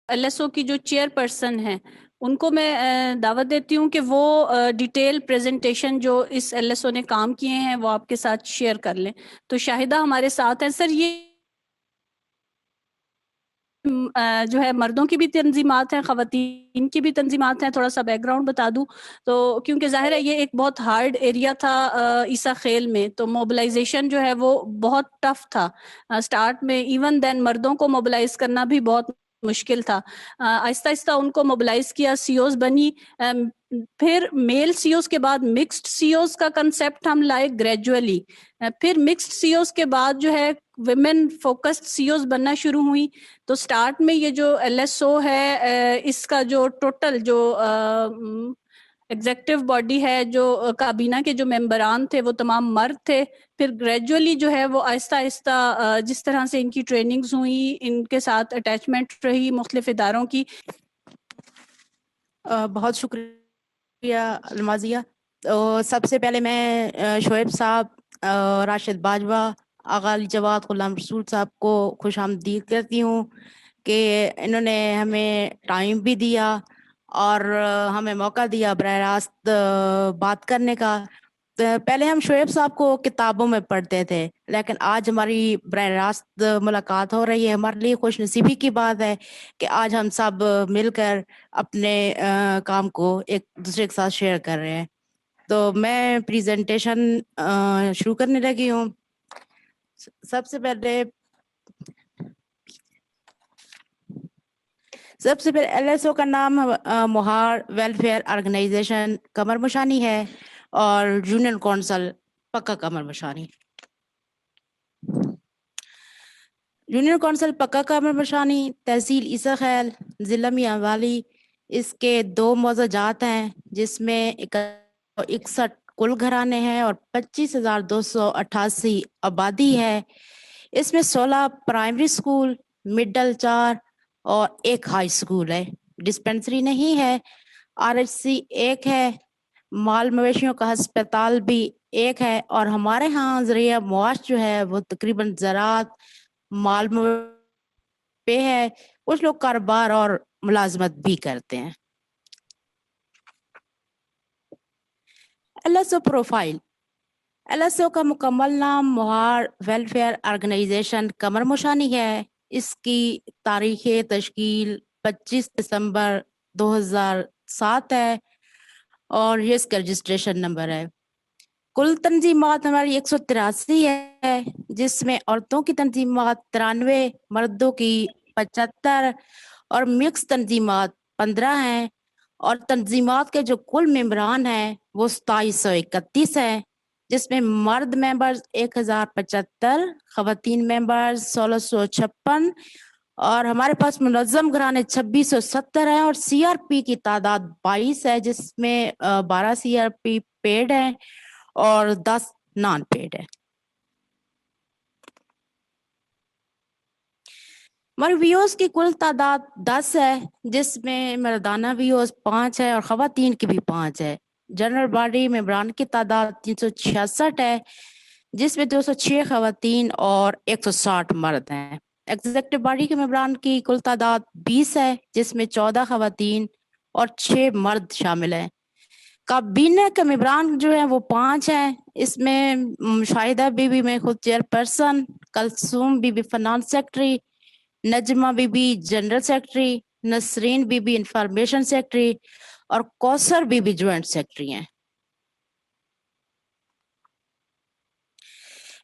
L S او کی جو chair person ہیں ان کو میں دعوت دیتی ہوں کہ وہ ڈیٹیل پریزنٹیشن جو اس ایل ایس او نے کام کیے ہیں وہ آپ کے ساتھ شیئر کر لیں. تو شاہدہ ہمارے ساتھ ہیں. سر یہ جو ہے مردوں کی بھی تنظیمات ہیں، خواتین کی بھی تنظیمات ہیں. تھوڑا سا بیک گراؤنڈ بتا دوں تو کیونکہ ظاہر ہے یہ ایک بہت ہارڈ ایریا تھا عیسیٰ خیل میں، تو موبلائزیشن جو ہے وہ بہت ٹف تھا سٹارٹ میں. ایون دین مردوں کو موبلائز کرنا بھی بہت مشکل تھا. آہستہ آہستہ ان کو موبلائز کیا، سی اوز بنی. پھر میل سی اوز کے بعد مکسڈ سی اوز کا کنسیپٹ ہم لائے گریجولی. پھر مکسڈ سی اوز کے بعد جو ہے ویمن فوکسڈ سی اوز بننا شروع ہوئی. تو سٹارٹ میں یہ جو ایل ایس او ہے اس کا جو ٹوٹل جو ایگزیکٹو باڈی ہے، جو کابینہ کے جو ممبران تھے وہ تمام مرد تھے. پھر گریجولی جو ہے وہ آہستہ آہستہ جس طرح سے ان کی ٹریننگز ہوئی، ان کے ساتھ اٹیچمنٹ رہی مختلف اداروں کی. بہت شکریہ المازیہ. سب سے پہلے میں شعیب صاحب، راشد باجوہ، آغا علی جواد، غلام رسول صاحب کو خوش آمدید کہتی ہوں کہ انہوں نے ہمیں ٹائم بھی دیا اور ہمیں موقع دیا براہ راست بات کرنے کا. پہلے ہم شعیب صاحب کو کتابوں میں پڑھتے تھے، لیکن آج ہماری براہ راست ملاقات ہو رہی ہے. ہمارے لیے خوش نصیبی کی بات ہے کہ آج ہم سب مل کر اپنے کام کو ایک دوسرے کے ساتھ شیئر کر رہے ہیں. تو میں پریزنٹیشن شروع کرنے لگی ہوں. سب سے پہلے ایل ایس او کا نام مہار ویلفیئر آرگنائزیشن قمر مشانی ہے اور یونین کونسل پکا قمر مشانی. یونین کونسل پکا قمر مشانی تحصیل عیسیٰ خیل ضلع میاں والی. اس کے 2 موضوعات ہیں جس میں 61 کل گھرانے ہیں اور 25,288 آبادی ہے. اس میں 16 پرائمری سکول، مڈل 4 اور 1 ہائی سکول ہے. ڈسپینسری نہیں ہے. آر ایچ سی 1 ہے. مال مویشیوں کا ہسپتال بھی 1 ہے. اور ہمارے ہاں ذریعہ معاش جو ہے وہ تقریباً زراعت، مال پہ ہے. کچھ لوگ کاروبار اور ملازمت بھی کرتے ہیں. ایل ایس او پروفائل. ایل ایس او کا مکمل نام مہار ویلفیئر آرگنائزیشن قمر مشانی ہے. اس کی تاریخ تشکیل 25 دسمبر 2007 ہے اور یہ اس کا رجسٹریشن نمبر ہے. کل تنظیمات ہماری 183 ہے، جس میں عورتوں کی تنظیمات 93، مردوں کی 75 اور مکس تنظیمات 15 ہیں. اور تنظیمات کے جو کل ممبران ہیں وہ 2731 ہیں، جس میں مرد ممبرز 1075، خواتین ممبرز 1656 اور ہمارے پاس منظم گھرانے 2670 ہیں. اور سی آر پی کی تعداد 22 ہے، جس میں 12 سی آر پی پیڈ ہیں اور 10 نان پیڈ ہے. ہمارے ویوز کی کل تعداد 10 ہے، جس میں مردانہ ویوز 5 ہے اور خواتین کی بھی 5 ہے. جنرل باڈی ممبران کی تعداد 366 ہے، جس میں 206 خواتین اور 160 مرد ہیں. ایگزیکٹو باڈی کے ممبران کی کل تعداد 20 ہے، جس میں 14 خواتین اور 6 مرد شامل ہیں. کابینہ کے ممبران جو ہیں وہ 5 ہیں. اس میں شاہدہ بی بی میں خود chairperson, Kulsoom Bibi finance secretary, Najma Bibi general secretary, Nasreen Bibi information secretary اور Kausar Bibi joint secretary ہیں.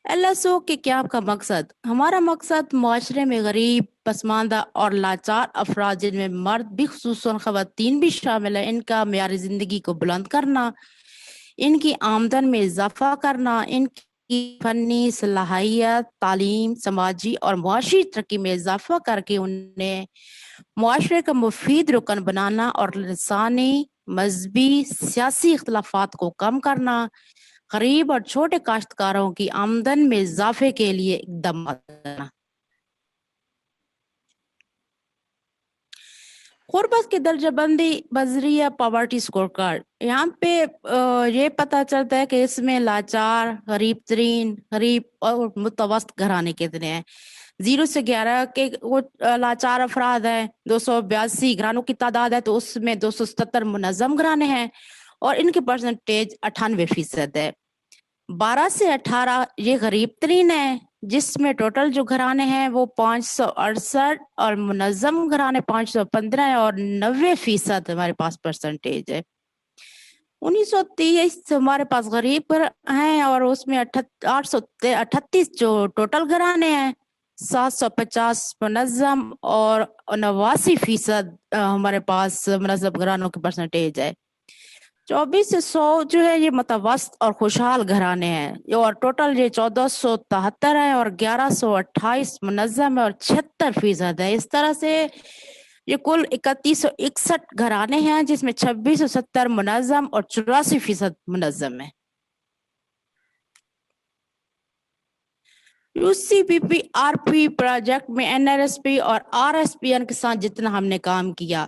ایل ایس او کے کیا کا مقصد؟ ہمارا مقصد معاشرے میں غریب، پسماندہ اور لاچار افراد، جن میں مرد بھی خصوصاً خواتین بھی شامل ہیں، ان کا معیار زندگی کو بلند کرنا، ان کی آمدن میں اضافہ کرنا، ان کی فنی صلاحیت، تعلیم، سماجی اور معاشی ترقی میں اضافہ کر کے انہیں معاشرے کا مفید رکن بنانا اور لسانی، مذہبی، سیاسی اختلافات کو کم کرنا، غریب اور چھوٹے کاشتکاروں کی آمدن میں اضافے کے لیے اقدامات کرنا. غربت کی درجہ بندی بذریعہ پاورٹی اسکور کارڈ. یہاں پہ یہ پتہ چلتا ہے کہ اس میں لاچار، غریب ترین، غریب اور متوسط گھرانے کتنے ہیں. 0 سے 11 کے وہ لاچار افراد ہیں. 282 گھرانوں کی تعداد ہے تو اس میں 277 منظم گھرانے ہیں اور ان کی پرسنٹیج 98% ہے. 12 سے 18 یہ غریب ترین ہے جس میں ٹوٹل جو گھرانے ہیں وہ 568 اور منظم گھرانے 515 ہیں اور 90% ہمارے پاس پرسنٹیج ہے. 1930 ہمارے پاس غریب ہیں اور اس میں 838 جو ٹوٹل گھرانے ہیں، 750 منظم اور 89% ہمارے پاس منظم گھرانوں کی پرسنٹیج ہے. 24 سے 100 جو ہے یہ متوسط اور خوشحال گھرانے ہیں اور ٹوٹل یہ 1473 ہے اور 1128 منظم ہے اور 76% ہے. اس طرح سے یہ کل 3161 گھرانے ہیں جس میں 2670 منظم اور 84% منظم ہے. UCPP RP پروجیکٹ میں NRSP اور RSPN کے ساتھ جتنا ہم نے کام کیا،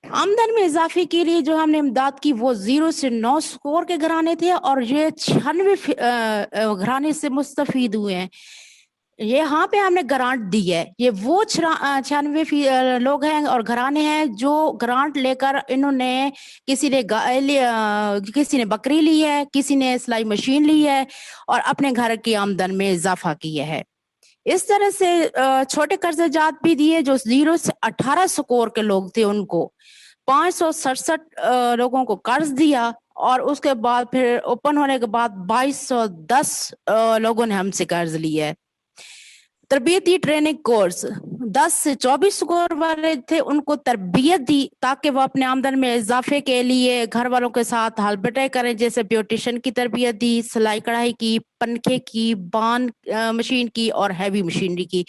آمدن میں اضافے کے لیے جو ہم نے امداد کی وہ 0 سے 9 سکور کے گھرانے تھے اور یہ 96 گھرانے سے مستفید ہوئے ہیں. یہاں پہ ہم نے گرانٹ دی ہے. یہ وہ 96 لوگ ہیں اور گھرانے ہیں جو گرانٹ لے کر انہوں نے کسی نے بکری لی ہے، کسی نے سلائی مشین لی ہے اور اپنے گھر کی آمدن میں اضافہ کیا ہے. اس طرح سے چھوٹے قرضہ جات بھی دیے جو 0 سے 18 سکور کے لوگ تھے، ان کو 567 لوگوں کو قرض دیا اور اس کے بعد پھر اوپن ہونے کے بعد 2210 لوگوں نے ہم سے قرض لیا ہے. تربیتی ٹریننگ کورس 10 سے 24 سکور والے تھے، ان کو تربیت دی تاکہ وہ اپنے آمدن میں اضافے کے لیے گھر والوں کے ساتھ حل بٹائی کریں، جیسے بیوٹیشن کی تربیت دی، سلائی کڑھائی کی، پنکھے کی، بان مشین کی اور ہیوی مشینری کی.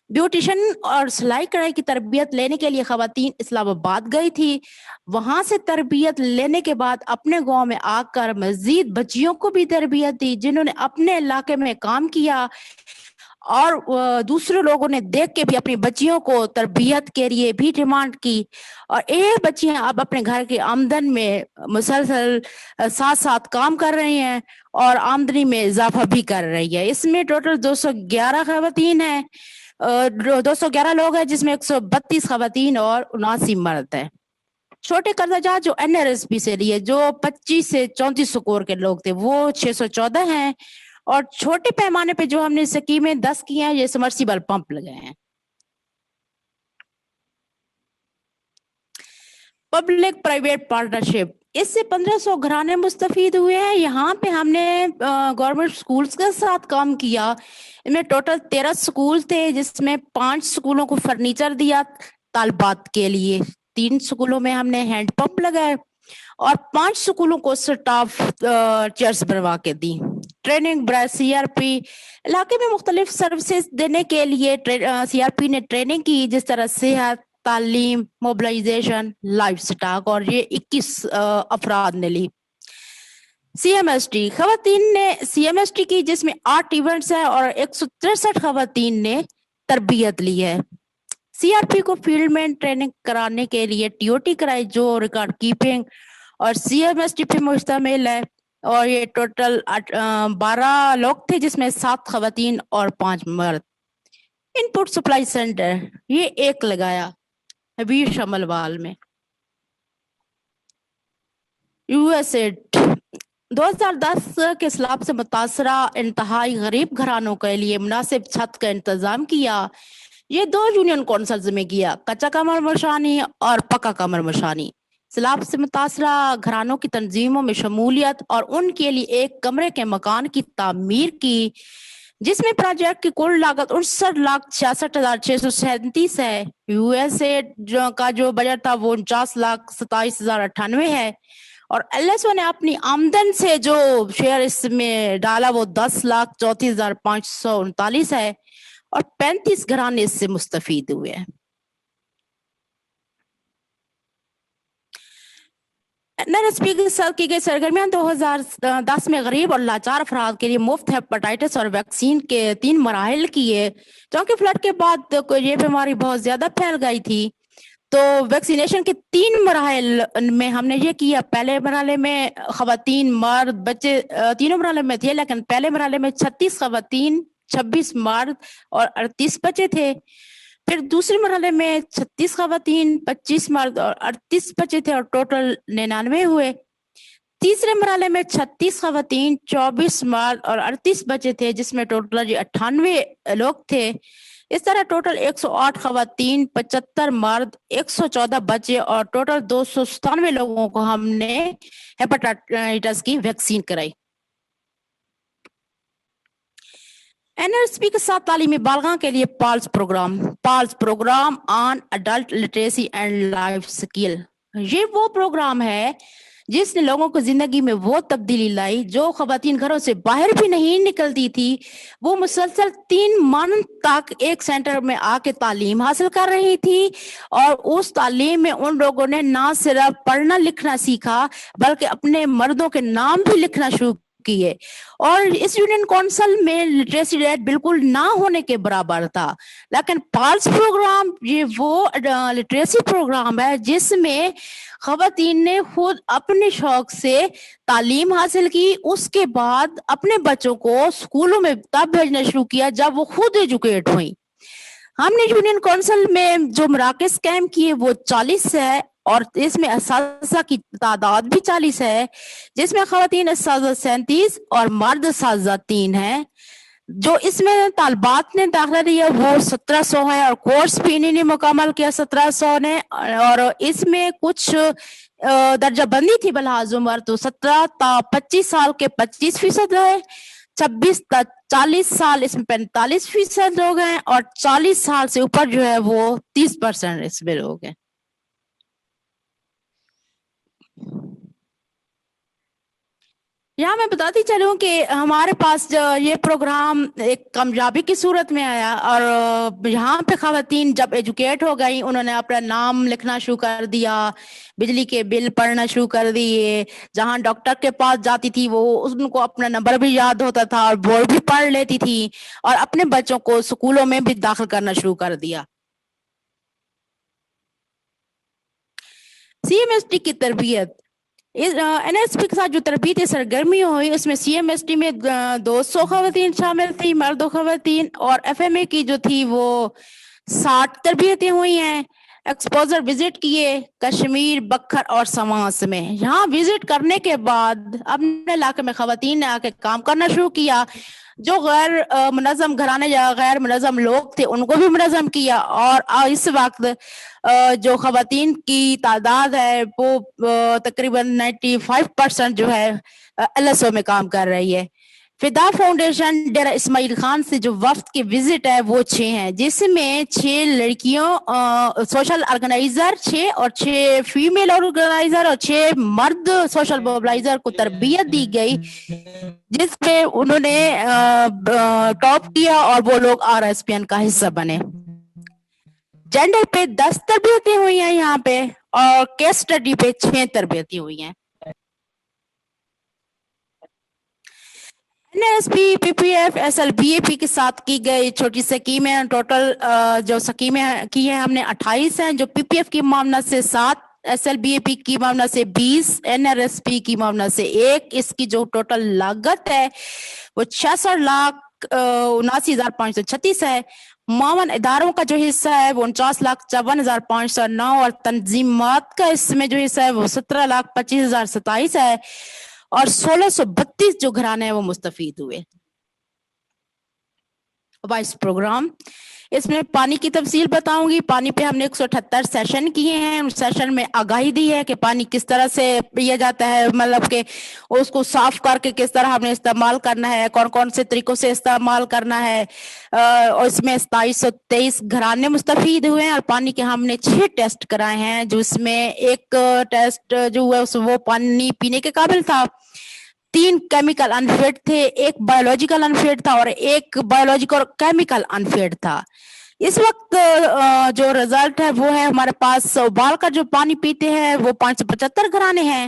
بیوٹیشن اور سلائی کڑھائی کی تربیت لینے کے لیے خواتین اسلام آباد گئی تھی. وہاں سے تربیت لینے کے بعد اپنے گاؤں میں آ کر مزید بچیوں کو بھی تربیت دی جنہوں نے اپنے علاقے میں کام کیا اور دوسرے لوگوں نے دیکھ کے بھی اپنی بچیوں کو تربیت کے لیے بھی ڈیمانڈ کی اور یہ بچیاں اب اپنے گھر کی آمدن میں مسلسل ساتھ ساتھ کام کر رہی ہیں اور آمدنی میں اضافہ بھی کر رہی ہے. اس میں ٹوٹل 211 خواتین ہیں، 211 لوگ ہیں جس میں 132 خواتین اور 79 مرد ہیں. چھوٹے قرضہ جات جو NRSP سے لیے جو 25 سے 34 سکور کے لوگ تھے وہ 614 ہیں اور چھوٹے پیمانے پہ جو ہم نے سکیمیں 10 کی ہیں یہ سمرسیبل پمپ لگے ہیں. پبلک پرائیویٹ پارٹنرشپ، اس سے 1500 گھرانے مستفید ہوئے ہیں. یہاں پہ ہم نے گورنمنٹ سکولز کے ساتھ کام کیا. ان میں ٹوٹل 13 سکول تھے جس میں 5 سکولوں کو فرنیچر دیا طالبات کے لیے، 3 سکولوں میں ہم نے ہینڈ پمپ لگائے اور 5 سکولوں کو سٹاف چیئرز بنوا کے دی. ٹریننگ برائے CRP علاقے میں مختلف سروسز دینے کے لیے CRP نے ٹریننگ کی، جس طرح صحت، تعلیم، موبلائزیشن، لائف سٹاک، اور یہ 21 افراد نے لی. CMST خواتین نے CMST کی جس میں 8 ایونٹس ہیں اور 163 خواتین نے تربیت لی ہے. CRP کو فیلڈ میں ٹریننگ کرانے کے لیے TOT کرائی جو ریکارڈ کیپنگ اور CMST پہ مشتمل ہے اور یہ ٹوٹل 12 لوگ تھے جس میں 7 خواتین اور 5 مرد. ان پٹ سپلائی سینٹر یہ ایک لگایا حبیر شملوال میں. USA 2010 کے سیلاب سے متاثرہ انتہائی غریب گھرانوں کے لیے مناسب چھت کا انتظام کیا. یہ 2 یونین کونسلز میں کیا، کچا کمر مشانی اور پکا کمر مشانی. سیلاب سے متاثرہ گھرانوں کی تنظیموں میں شمولیت اور ان کے لیے ایک کمرے کے مکان کی تعمیر کی جس میں پروجیکٹ کی کل لاگت 59,66,637 ہے. USA کا جو بجٹ تھا وہ 49,27,098 ہے اور LSO نے اپنی آمدن سے جو شیئر اس میں ڈالا وہ 10,34,539 ہے اور 35 گھرانے اس سے مستفید ہوئے ہیں. NRSP کے ساتھ کی گئی سرگرمیاں 2010 میں غریب اور لاچار افراد کے لیے مفت ہیپاٹائٹس اور ویکسین کے 3 مراحل کیے. چونکہ فلڈ کے بعد یہ بیماری بہت زیادہ پھیل گئی تھی تو ویکسینیشن کے 3 مراحل میں ہم نے یہ کیا. پہلے مرحلے میں خواتین مرد بچے تینوں مرحلے میں تھے, لیکن پہلے مرحلے میں 36 خواتین 26 مرد اور 38 بچے تھے. پھر دوسرے مرحلے میں 36 خواتین 25 مرد اور 38 بچے تھے اور ٹوٹل 99 ہوئے. تیسرے مرحلے میں 36 خواتین 24 مرد اور 38 بچے تھے, جس میں ٹوٹل 98 لوگ تھے. اس طرح ٹوٹل 108 خواتین 75 مرد 114 بچے اور ٹوٹل 297 لوگوں کو ہم نے ہیپاٹائٹس کی ویکسین کرائی. NRSP کے ساتھ تعلیمی بالغاں کے لیے PALS programme on adult literacy and life skill. یہ وہ پروگرام ہے جس نے لوگوں کو زندگی میں وہ تبدیلی لائی. جو خواتین گھروں سے باہر بھی نہیں نکلتی تھی, وہ مسلسل 3 ماہ تک ایک سینٹر میں آ کے تعلیم حاصل کر رہی تھی, اور اس تعلیم میں ان لوگوں نے نہ صرف پڑھنا لکھنا سیکھا بلکہ اپنے مردوں کے نام بھی لکھنا شروع کیے. اور اس یونین کونسل میں لٹریسی ریٹ بالکل نہ ہونے کے برابر تھا. لیکن پالس پروگرام یہ وہ لٹریسی پروگرام ہے جس میں خواتین نے خود اپنے شوق سے تعلیم حاصل کی. اس کے بعد اپنے بچوں کو اسکولوں میں تب بھیجنا شروع کیا جب وہ خود ایجوکیٹ ہوئیں. ہم نے یونین کونسل میں جو مراکز قائم کیے وہ 40 ہے, اور اس میں اساتذہ کی تعداد بھی 40 ہے, جس میں خواتین اساتذہ 37 اور مرد اساتذہ 3 ہیں. جو اس میں طالبات نے داخلہ لیا وہ 1700 ہے, اور کورس بھی انہوں نے مکمل کیا 1700 نے. اور اس میں کچھ درجہ بندی تھی بلحاظ عمر, تو 17 تا 25 سال کے 25% ہے, 26 تا 40 سال اس میں 45% لوگ ہیں, اور 40 سال سے اوپر جو ہے وہ 30% اس میں لوگ ہیں. یہاں میں بتاتی چلوں کہ ہمارے پاس یہ پروگرام ایک کامیابی کی صورت میں آیا, اور یہاں پہ خواتین جب ایجوکیٹ ہو گئی انہوں نے اپنا نام لکھنا شروع کر دیا, بجلی کے بل پڑھنا شروع کر دیے. جہاں ڈاکٹر کے پاس جاتی تھی وہ ان کو اپنا نمبر بھی یاد ہوتا تھا اور بورڈ بھی پڑھ لیتی تھی, اور اپنے بچوں کو اسکولوں میں بھی داخل کرنا شروع کر دیا. CMST کی تربیت, NSP کے ساتھ جو تربیتی سرگرمی ہوئی اس میں CMST میں 200 خواتین شامل تھی, مرد و خواتین, اور FMA کی جو تھی وہ 60 تربیتیں ہوئی ہیں. ایکسپوزر وزٹ کیے کشمیر, بکھر اور سماس میں. یہاں وزٹ کرنے کے بعد اپنے علاقے میں خواتین نے آ کے کام کرنا شروع کیا. جو غیر منظم گھرانے یا غیر منظم لوگ تھے ان کو بھی منظم کیا, اور اس وقت جو خواتین کی تعداد ہے وہ تقریباً 95% جو ہے LSO میں کام کر رہی ہے. فدا فاؤنڈیشن ڈیرہ اسماعیل خان سے جو وفد کی وزٹ ہے وہ 6 ہیں, جس میں 6 لڑکیوں سوشل آرگنائزر 6 اور 6 فیمیل آرگنائزر اور 6 مرد سوشل موبلائزر کو تربیت دی گئی, جس پہ انہوں نے ٹاپ کیا اور وہ لوگ RSPN کا حصہ بنے. جینڈر پہ 10 تربیتیں ہوئی ہیں یہاں پہ, اور کیس اسٹڈی پہ 6 تربیتیں ہوئی ہیں. NSP PPF SLBAP کے ساتھ کی گئی چھوٹی سکیمیں, ٹوٹل جو سکیمیں کی ہیں ہم نے 28 ہیں, جو PPF کی معاونت سے 7, SLBAP کی معاونت سے 20, NRSP کی معاونت سے 1. اس کی جو ٹوٹل لاگت ہے وہ 66,79,536 ہے. معاون اداروں کا جو حصہ ہے وہ 49,54,509, اور تنظیمات کا اس میں جو حصہ ہے وہ 17,25,027 ہے, اور 1632 جو گھرانے ہیں وہ مستفید ہوئے. وائس پروگرام اس میں پانی کی تفصیل بتاؤں گی. پانی پہ ہم نے 178 سیشن کیے ہیں. سیشن میں آگاہی دی ہے کہ پانی کس طرح سے پیا جاتا ہے, مطلب کہ اس کو صاف کر کے کس طرح ہم نے استعمال کرنا ہے, کون کون سے طریقوں سے استعمال کرنا ہے. اور اس میں 2723 گھرانے مستفید ہوئے ہیں, اور پانی کے ہم نے 6 ٹیسٹ کرائے ہیں, جو اس میں ایک ٹیسٹ جو ہے وہ پانی پینے کے قابل تھا, 3 کیمیکل انفیڈ تھے, ایک بایولوجیکل انفیڈ تھا, اور ایک بایولوجیکل اور کیمیکل انفیڈ تھا. اس وقت جو رزلٹ ہے وہ ہے ہمارے پاس ابال کر جو پانی پیتے ہیں وہ 575 گھرانے ہیں,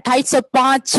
2805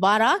12,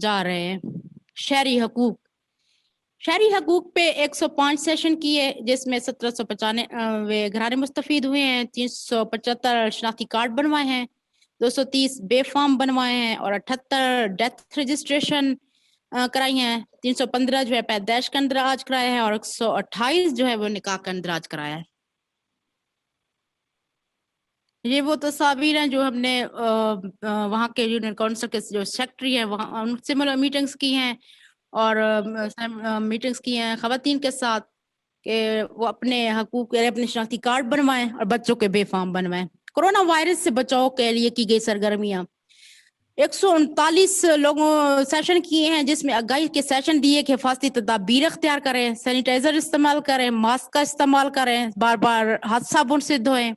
جا رہے ہیں. شہری حقوق پہ 105 سیشن کیے جس میں 1795 گھرانے مستفید ہوئے ہیں, 375 شناختی کارڈ بنوائے ہیں, 230 بے فارم بنوائے ہیں اور 78 ڈیتھ رجسٹریشن کرائی ہیں, 315 جو ہے پیدائش کا اندراج کرایا ہے اور 128 جو ہے وہ نکاح کا اندراج کرایا ہے. یہ وہ تصاویر ہیں جو ہم نے وہاں کے یونین کونسل کے جو سیکٹری ہیں وہاں ان سے مطلب میٹنگز کی ہیں اور میٹنگز کی ہیں خواتین کے ساتھ کہ وہ اپنے حقوق اپنے شناختی کارڈ بنوائیں اور بچوں کے بے فارم بنوائیں. کورونا وائرس سے بچاؤ کے لیے کی گئی سرگرمیاں 139 لوگوں سیشن کیے ہیں جس میں آگاہی کے سیشن دیے کہ حفاظتی تدابیر اختیار کریں, سینیٹائزر استعمال کریں, ماسک کا استعمال کریں, بار بار ہاتھ صابن سے دھوئیں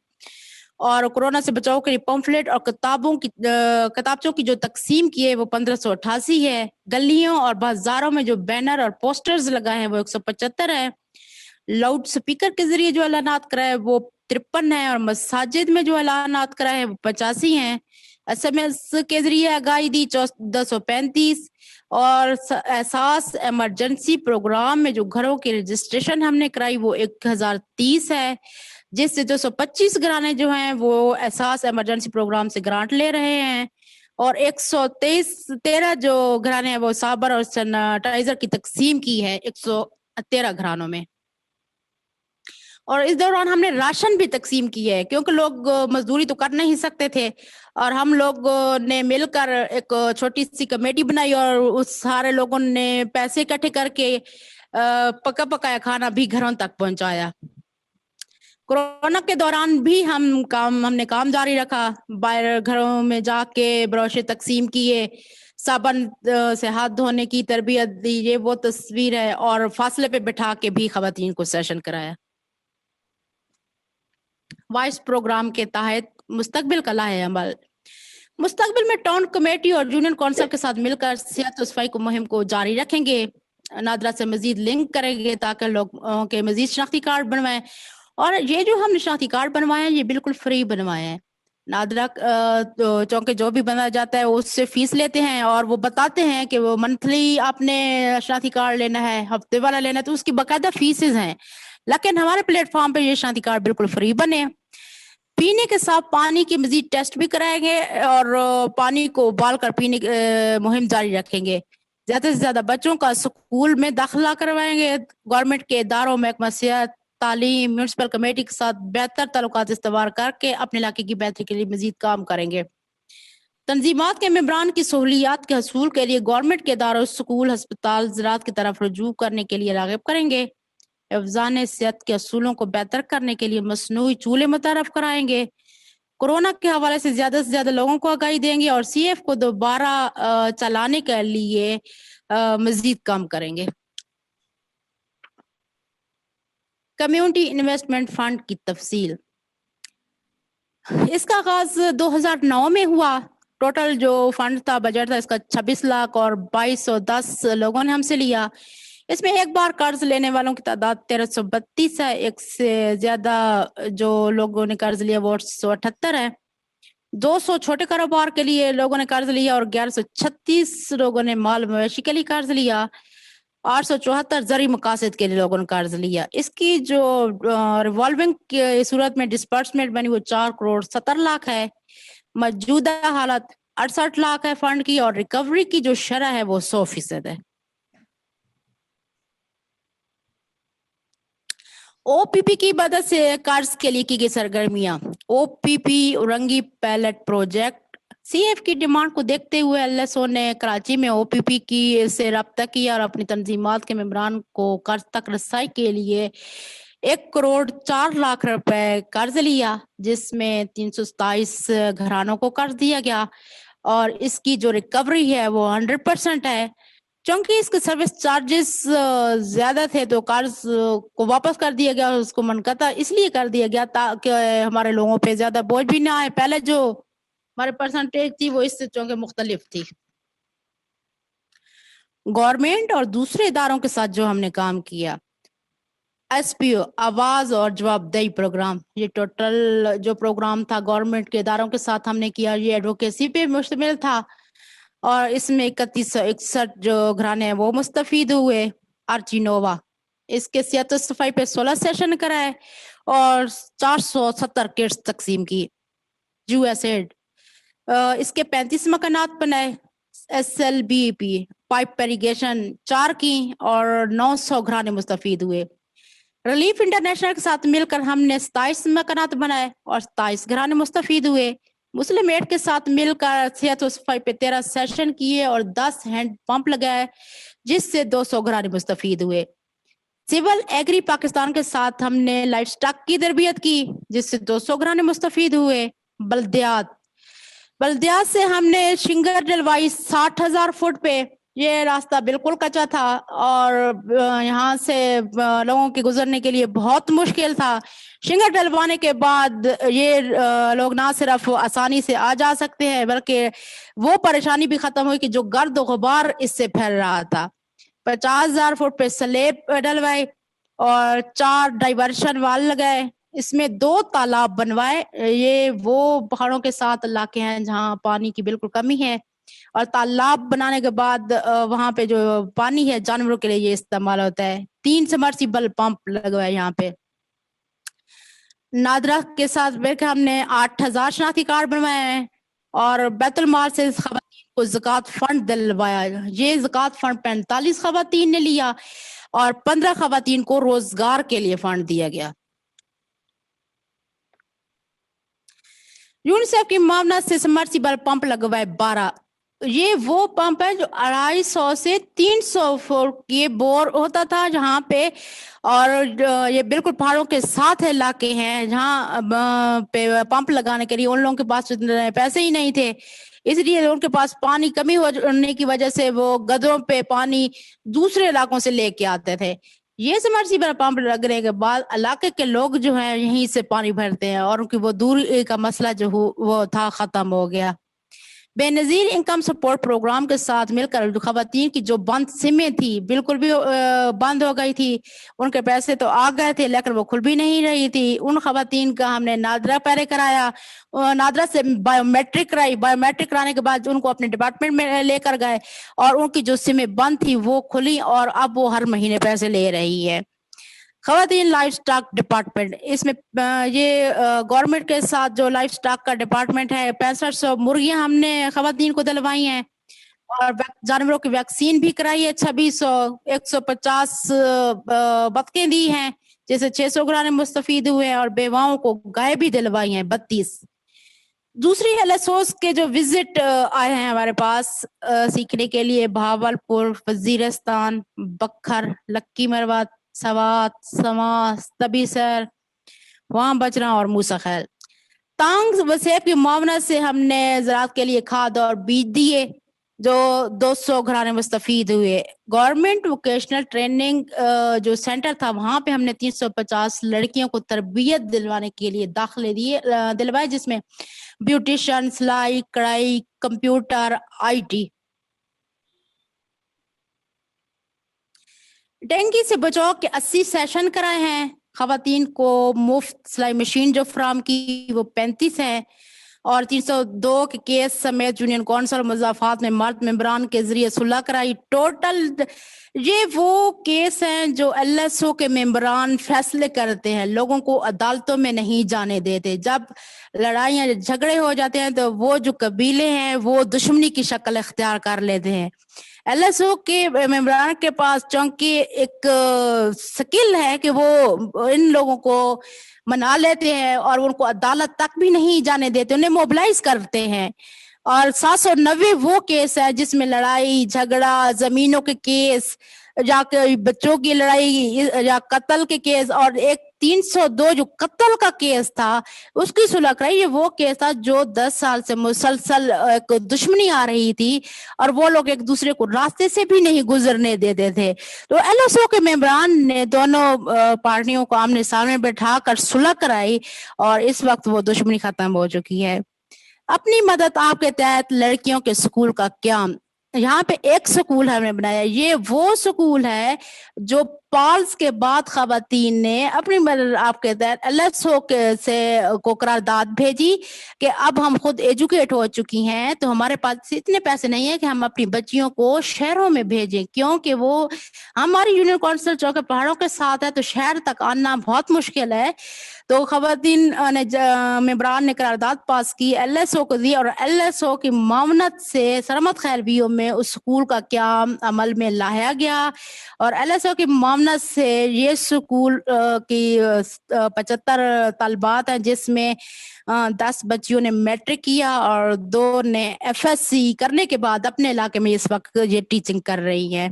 اور کورونا سے بچاؤ کے لیے پمفلیٹ اور کتابچوں کی جو تقسیم کی ہے وہ 1588 ہے. گلیوں اور بازاروں میں جو بینر اور پوسٹرز لگائے ہیں وہ 175 ہے. لاؤڈ سپیکر کے ذریعے جو اعلانات کرائے وہ 53 ہیں اور مساجد میں جو اعلانات کرائے ہیں وہ 85 ہیں. SMS کے ذریعے آگاہی دی 1435 اور احساس ایمرجنسی پروگرام میں جو گھروں کی رجسٹریشن ہم نے کرائی وہ 1030 ہے جس سے 225 گھرانے جو ہیں وہ احساس ایمرجنسی پروگرام سے گرانٹ لے رہے ہیں اور 113 جو گھرانے ہیں وہ صابر اور سینیٹائزر کی تقسیم کی ہے 113 گھرانوں میں. اور اس دوران ہم نے راشن بھی تقسیم کی ہے کیونکہ لوگ مزدوری تو کر نہیں سکتے تھے اور ہم لوگ نے مل کر ایک چھوٹی سی کمیٹی بنائی اور اس سارے لوگوں نے پیسے اکٹھے کر کے پکایا کھانا بھی گھروں تک پہنچایا. کورونا کے دوران بھی ہم نے کام جاری رکھا, باہر گھروں میں جا کے بروشے تقسیم کیے, صابن سے ہاتھ دھونے کی تربیت دی, یہ وہ تصویر ہے, اور فاصلے پہ بٹھا کے بھی خواتین کو سیشن کرایا. وائس پروگرام کے تحت مستقبل کا لاہے عمل. مستقبل میں ٹاؤن کمیٹی اور یونین کونسل کے ساتھ مل کر صحت و صفائی کو مہم کو جاری رکھیں گے, نادرا سے مزید لنک کریں گے تاکہ لوگوں کے مزید شناختی کارڈ بنوائیں. اور یہ جو ہم نے شناختی کارڈ بنوائے ہیں یہ بالکل فری بنوائے ہیں. نادرا چونکہ جو بھی بنایا جاتا ہے اس سے فیس لیتے ہیں اور وہ بتاتے ہیں کہ وہ منتھلی آپ نے شناختی کارڈ لینا ہے, ہفتے والا لینا ہے, تو اس کی باقاعدہ فیسز ہیں. لیکن ہمارے پلیٹ فارم پہ یہ شناختی کارڈ بالکل فری بنے. پینے کے صاف پانی کی مزید ٹیسٹ بھی کرائیں گے اور پانی کو ابال کر پینے کی مہم جاری رکھیں گے. زیادہ سے زیادہ بچوں کا اسکول میں داخلہ کروائیں گے. گورنمنٹ کے اداروں محکمہ صحت, تعلیم, میونسپل کمیٹی کے ساتھ بہتر تعلقات استوار کر کے اپنے علاقے کی بہتری کے لیے مزید کام کریں گے. تنظیمات کے ممبران کی سہولیات کے حصول کے لیے گورنمنٹ کے اداروں, اسکول, ہسپتال, زراعت کی طرف رجوع کرنے کے لیے راغب کریں گے. حفظان صحت کے اصولوں کو بہتر کرنے کے لیے مصنوعی چولہے متعارف کرائیں گے. کورونا کے حوالے سے زیادہ لوگوں کو آگاہی دیں گے اور CF کو دوبارہ چلانے کے لیے مزید کام کریں گے. کمیونٹی انویسٹمنٹ فنڈ کی تفصیل. اس کا آغاز 2009 میں ہوا. ٹوٹل جو فنڈ تھا, بجٹ تھا اس کا 26 لاکھ اور 2210 لوگوں نے ہم سے لیا. اس میں ایک بار قرض لینے والوں کی تعداد 1332 ہے. ایک سے زیادہ جو لوگوں نے قرض لیا وہ 878 ہے. 200 چھوٹے کاروبار کے لیے لوگوں نے قرض لیا اور 1136 لوگوں نے مال مویشی کے لیے قرض لیا. 874 زرعی مقاصد کے لیے لوگوں نے قرض لیا. اس کی جو ریوالونگ کی صورت میں ڈسپرسمنٹ بنی وہ 4 کروڑ 70 لاکھ ہے. موجودہ حالت 68 لاکھ ہے فنڈ کی اور ریکوری کی جو شرح ہے وہ 100% ہے. OPP کی مدد سے قرض کے لیے کی گئی سرگرمیاں. OPP Orangi pilot project. CF کی ڈیمانڈ کو دیکھتے ہوئے LSO نے کراچی میں OPP کی سے رابطہ کیا اور اپنی تنظیمات کے ممبران کو قرض تک رسائی کے لیے 1 کروڑ 4 لاکھ روپے قرض لیا, جس میں 327 گھرانوں کو قرض دیا گیا اور اس کی جو ریکوری ہے وہ 100% ہے. چونکہ اس کے سروس چارجز زیادہ تھے تو قرض کو واپس کر دیا گیا, اس کو منقطع اس لیے کر دیا گیا تاکہ ہمارے لوگوں پہ زیادہ بوجھ بھی نہ آئے. پہلے جو ہمارے پرسنٹیج تھی وہ اس سے چونکہ مختلف تھی. گورنمنٹ اور دوسرے اداروں کے ساتھ جو ہم نے کام کیا, SPO آواز اور جواب دہی پروگرام. یہ ٹوٹل جو پروگرام تھا گورنمنٹ کے اداروں کے ساتھ ہم نے کیا, یہ ایڈوکیسی پہ مشتمل تھا. اور اس میں 3161 جو گھرانے ہیں وہ مستفید ہوئے. آرچینووا اس کے صحت و صفائی پہ 16 سیشن کرائے اور 470 کٹس تقسیم کی. یو ایس ایڈ اس کے 35 مکانات بنائے. S L B P pipe irrigation 4 کی اور 900 گھرانے مستفید ہوئے. ریلیف انٹرنیشنل کے ساتھ مل کر ہم نے 27 مکانات بنائے اور 27 گھرانے مستفید ہوئے. مسلم ایڈ کے ساتھ مل کر صحت و صفائی پہ 13 سیشن کیے اور 10 ہینڈ پمپ لگائے جس سے 200 گھرانے مستفید ہوئے. سول ایگری پاکستان کے ساتھ ہم نے لائف سٹاک کی تربیت کی جس سے 200 گھرانے مستفید ہوئے. بلدیات سے ہم نے شنگر ڈلوائی 60,000 فٹ پہ. یہ راستہ بالکل کچا تھا اور یہاں سے لوگوں کے گزرنے کے لیے بہت مشکل تھا. شنگر ڈلوانے کے بعد یہ لوگ نہ صرف آسانی سے آ جا سکتے ہیں بلکہ وہ پریشانی بھی ختم ہوئی کہ جو گرد و غبار اس سے پھیل رہا تھا. 50,000 فٹ پہ سلیب ڈلوائے اور 4 ڈائیورشن وال لگائے. اس میں 2 تالاب بنوائے. یہ وہ پہاڑوں کے ساتھ علاقے ہیں جہاں پانی کی بالکل کمی ہے اور تالاب بنانے کے بعد وہاں پہ جو پانی ہے جانوروں کے لیے یہ استعمال ہوتا ہے. 3 سمرسیبل پمپ لگوائے یہاں پہ. نادرا کے ساتھ مل کے ہم نے 8,000 شناختی کارڈ بنوائے ہیں اور بیت المال سے خواتین کو زکوٰۃ فنڈ دلوایا. یہ زکوٰۃ فنڈ 45 خواتین نے لیا اور 15 خواتین کو روزگار کے لیے فنڈ دیا گیا. یونیسیف کی معاونت سے سمرسیبل پمپ لگوائے 12. یہ وہ پمپ ہے جو 250 سے 300 فٹ یہ بور ہوتا تھا جہاں پہ, اور یہ بالکل پہاڑوں کے ساتھ علاقے ہیں جہاں پہ پمپ لگانے کے لیے ان لوگوں کے پاس پیسے ہی نہیں تھے. اس لیے ان کے پاس پانی کمی ہونے کی وجہ سے وہ گدروں پہ پانی دوسرے علاقوں سے لے کے آتے تھے. یہ سمرسیبل پمپ لگنے کے بعد علاقے کے لوگ جو ہیں یہیں سے پانی بھرتے ہیں اور ان کی وہ دوری کا مسئلہ جو وہ تھا ختم ہو گیا. بے نظیر انکم سپورٹ پروگرام کے ساتھ مل کر خواتین کی جو بند سمیں تھی بالکل بھی بند ہو گئی تھی. ان کے پیسے تو آ گئے تھے لیکن وہ کھل بھی نہیں رہی تھی. ان خواتین کا ہم نے نادرا پہلے کرایا, نادرا سے بایو میٹرک کرائی. بایو میٹرک کرانے کے بعد ان کو اپنے ڈپارٹمنٹ میں لے کر گئے اور ان کی جو سمیں بند تھی وہ کھلی اور اب وہ ہر مہینے پیسے لے رہی ہے. خواتین لائف سٹاک ڈپارٹمنٹ اس میں یہ گورنمنٹ کے ساتھ جو لائف سٹاک کا ڈپارٹمنٹ ہے 6500 مرغیاں ہم نے خواتین کو دلوائی ہیں اور جانوروں کی ویکسین بھی کرائی ہے 2600. 150 بطخیں دی ہیں جیسے 600 گھرانے مستفید ہوئے ہیں اور بیواؤں کو گائے بھی دلوائی ہیں 32. دوسری ایل ایس اوز کے جو وزٹ آئے ہیں ہمارے پاس سیکھنے کے لیے بہاولپور, وزیرستان, بکھر, لکی مروت, سوات, سماس, تبیسر, وہاں بچنا اور موسیٰ خیل. تانگ وسیب کی معاونت سے ہم نے زراعت کے لیے کھاد اور بیج دیے جو 200 گھرانے مستفید ہوئے. گورنمنٹ ووکیشنل ٹریننگ جو سینٹر تھا وہاں پہ ہم نے 350 لڑکیوں کو تربیت دلوانے کے لیے داخلے دلوائے جس میں بیوٹیشن, سلائی, کڑھائی, کمپیوٹر, آئی ٹی. ڈینگی سے بچاؤ کے 80 سیشن کرائے ہیں. خواتین کو مفت سلائی مشین جو فراہم کی وہ 35 ہیں اور 302 کے کیس سمیت یونین کونسل مضافات میں مرد ممبران کے ذریعے صلح کرائی. ٹوٹل یہ وہ کیس ہیں جو ایل ایس او کے ممبران فیصلے کرتے ہیں, لوگوں کو عدالتوں میں نہیں جانے دیتے. جب لڑائیاں جھگڑے ہو جاتے ہیں تو وہ جو قبیلے ہیں وہ دشمنی کی شکل اختیار کر لیتے ہیں. ایل ایس او کے ممبران کے پاس چونکہ ایک سکل ہے کہ وہ ان لوگوں کو منا لیتے ہیں اور ان کو عدالت تک بھی نہیں جانے دیتے, انہیں موبلائز کرتے ہیں. اور 790 وہ کیس ہے جس میں لڑائی جھگڑا, زمینوں کے کیس یا بچوں کی لڑائی یا قتل کے کیس, اور ایک 302 جو قتل کا کیس تھا اس کی صلح کرائی. یہ وہ کیس تھا جو 10 سال سے مسلسل ایک دشمنی آ رہی تھی اور وہ لوگ ایک دوسرے کو راستے سے بھی نہیں گزرنے دیتے تھے. تو ایل ایس او کے ممبران نے دونوں پارٹیوں کو آمنے سامنے بٹھا کر صلح کرائی اور اس وقت وہ دشمنی ختم ہو چکی ہے. اپنی مدد آپ کے تحت لڑکیوں کے سکول کا قیام. یہاں پہ ایک سکول ہم نے بنایا. یہ وہ سکول ہے جو پالس کے بعد خواتین نے اپنی آپ کے تحت LSO سے کو قرارداد بھیجی کہ اب ہم خود ایجوکیٹ ہو چکی ہیں تو ہمارے پاس اتنے پیسے نہیں ہیں کہ ہم اپنی بچیوں کو شہروں میں بھیجیں، کیونکہ وہ ہماری یونین کونسل چونکہ پہاڑوں کے ساتھ ہے تو شہر تک آنا بہت مشکل ہے. تو خواتین نے ممبران نے قرارداد پاس کی، LSO کو دی، اور LSO کی معاونت سے سرمت خیر بیو میں اس سکول کا قیام عمل میں لایا گیا، اور LSO کی معاونت سے یہ سکول کی 75 طالبات ہیں، جس میں 10 بچیوں نے میٹرک کیا اور 2 نے FSC کرنے کے بعد اپنے علاقے میں اس وقت یہ ٹیچنگ کر رہی ہیں.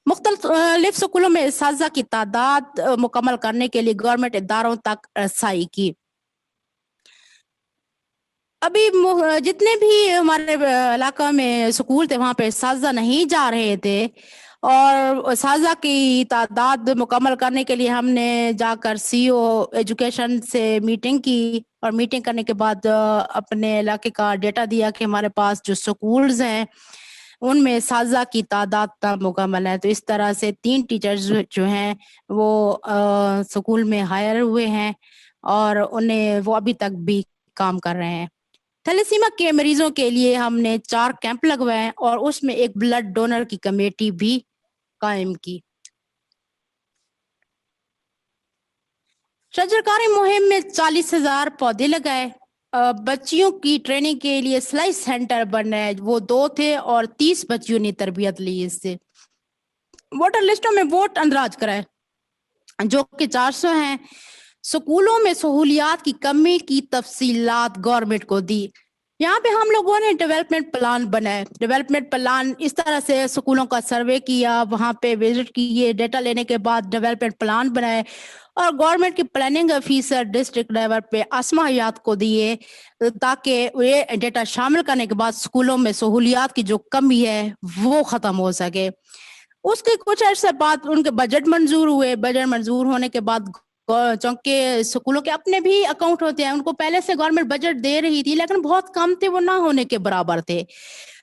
مختلف سکولوں میں اساتذہ کی تعداد مکمل کرنے کے لیے گورنمنٹ اداروں تک رسائی کی. ابھی جتنے بھی ہمارے علاقہ میں سکول تھے وہاں پہ اساتذہ نہیں جا رہے تھے، اور اساتذہ کی تعداد مکمل کرنے کے لیے ہم نے جا کر CO ایجوکیشن سے میٹنگ کی، اور میٹنگ کرنے کے بعد اپنے علاقے کا ڈیٹا دیا کہ ہمارے پاس جو سکولز ہیں ان میں اساتذہ کی تعداد مکمل ہے. تو اس طرح سے 3 ٹیچرز جو ہیں وہ سکول میں ہائر ہوئے ہیں، اور وہ ابھی تک بھی کام کر رہے ہیں. تھیلیسیما کے مریضوں کے لیے ہم نے 4 کیمپ لگوائے اور اس میں ایک بلڈ ڈونر کی کمیٹی بھی قائم کی. شجرکاری مہم میں 40,000 پودے لگائے. بچیوں کی ٹریننگ کے لیے سلائی سینٹر بنائے، وہ 2 تھے اور 30 بچیوں نے تربیت لی. اس سے ووٹر لسٹوں میں ووٹ اندراج کرائے جو کہ 400 ہیں. سکولوں میں سہولیات کی کمی کی تفصیلات گورنمنٹ کو دی. یہاں پہ ہم لوگوں نے ڈیولپمنٹ پلان بنائے. ڈیولپمنٹ پلان اس طرح سے اسکولوں کا سروے کیا، وہاں پہ وزٹ کیے، ڈیٹا لینے کے بعد ڈیولپمنٹ پلان بنائے، اور گورنمنٹ کی پلاننگ آفیسر ڈسٹرکٹ لیول پہ اسما حیات کو دیے تاکہ یہ ڈیٹا شامل کرنے کے بعد اسکولوں میں سہولیات کی جو کمی ہے وہ ختم ہو سکے. اس کے کچھ عرصے بعد ان کے بجٹ منظور ہوئے. بجٹ منظور ہونے کے بعد چونکہ اسکولوں کے اپنے بھی اکاؤنٹ ہوتے ہیں، ان کو پہلے سے گورنمنٹ بجٹ دے رہی تھی لیکن بہت کم تھے، وہ نہ ہونے کے برابر تھے.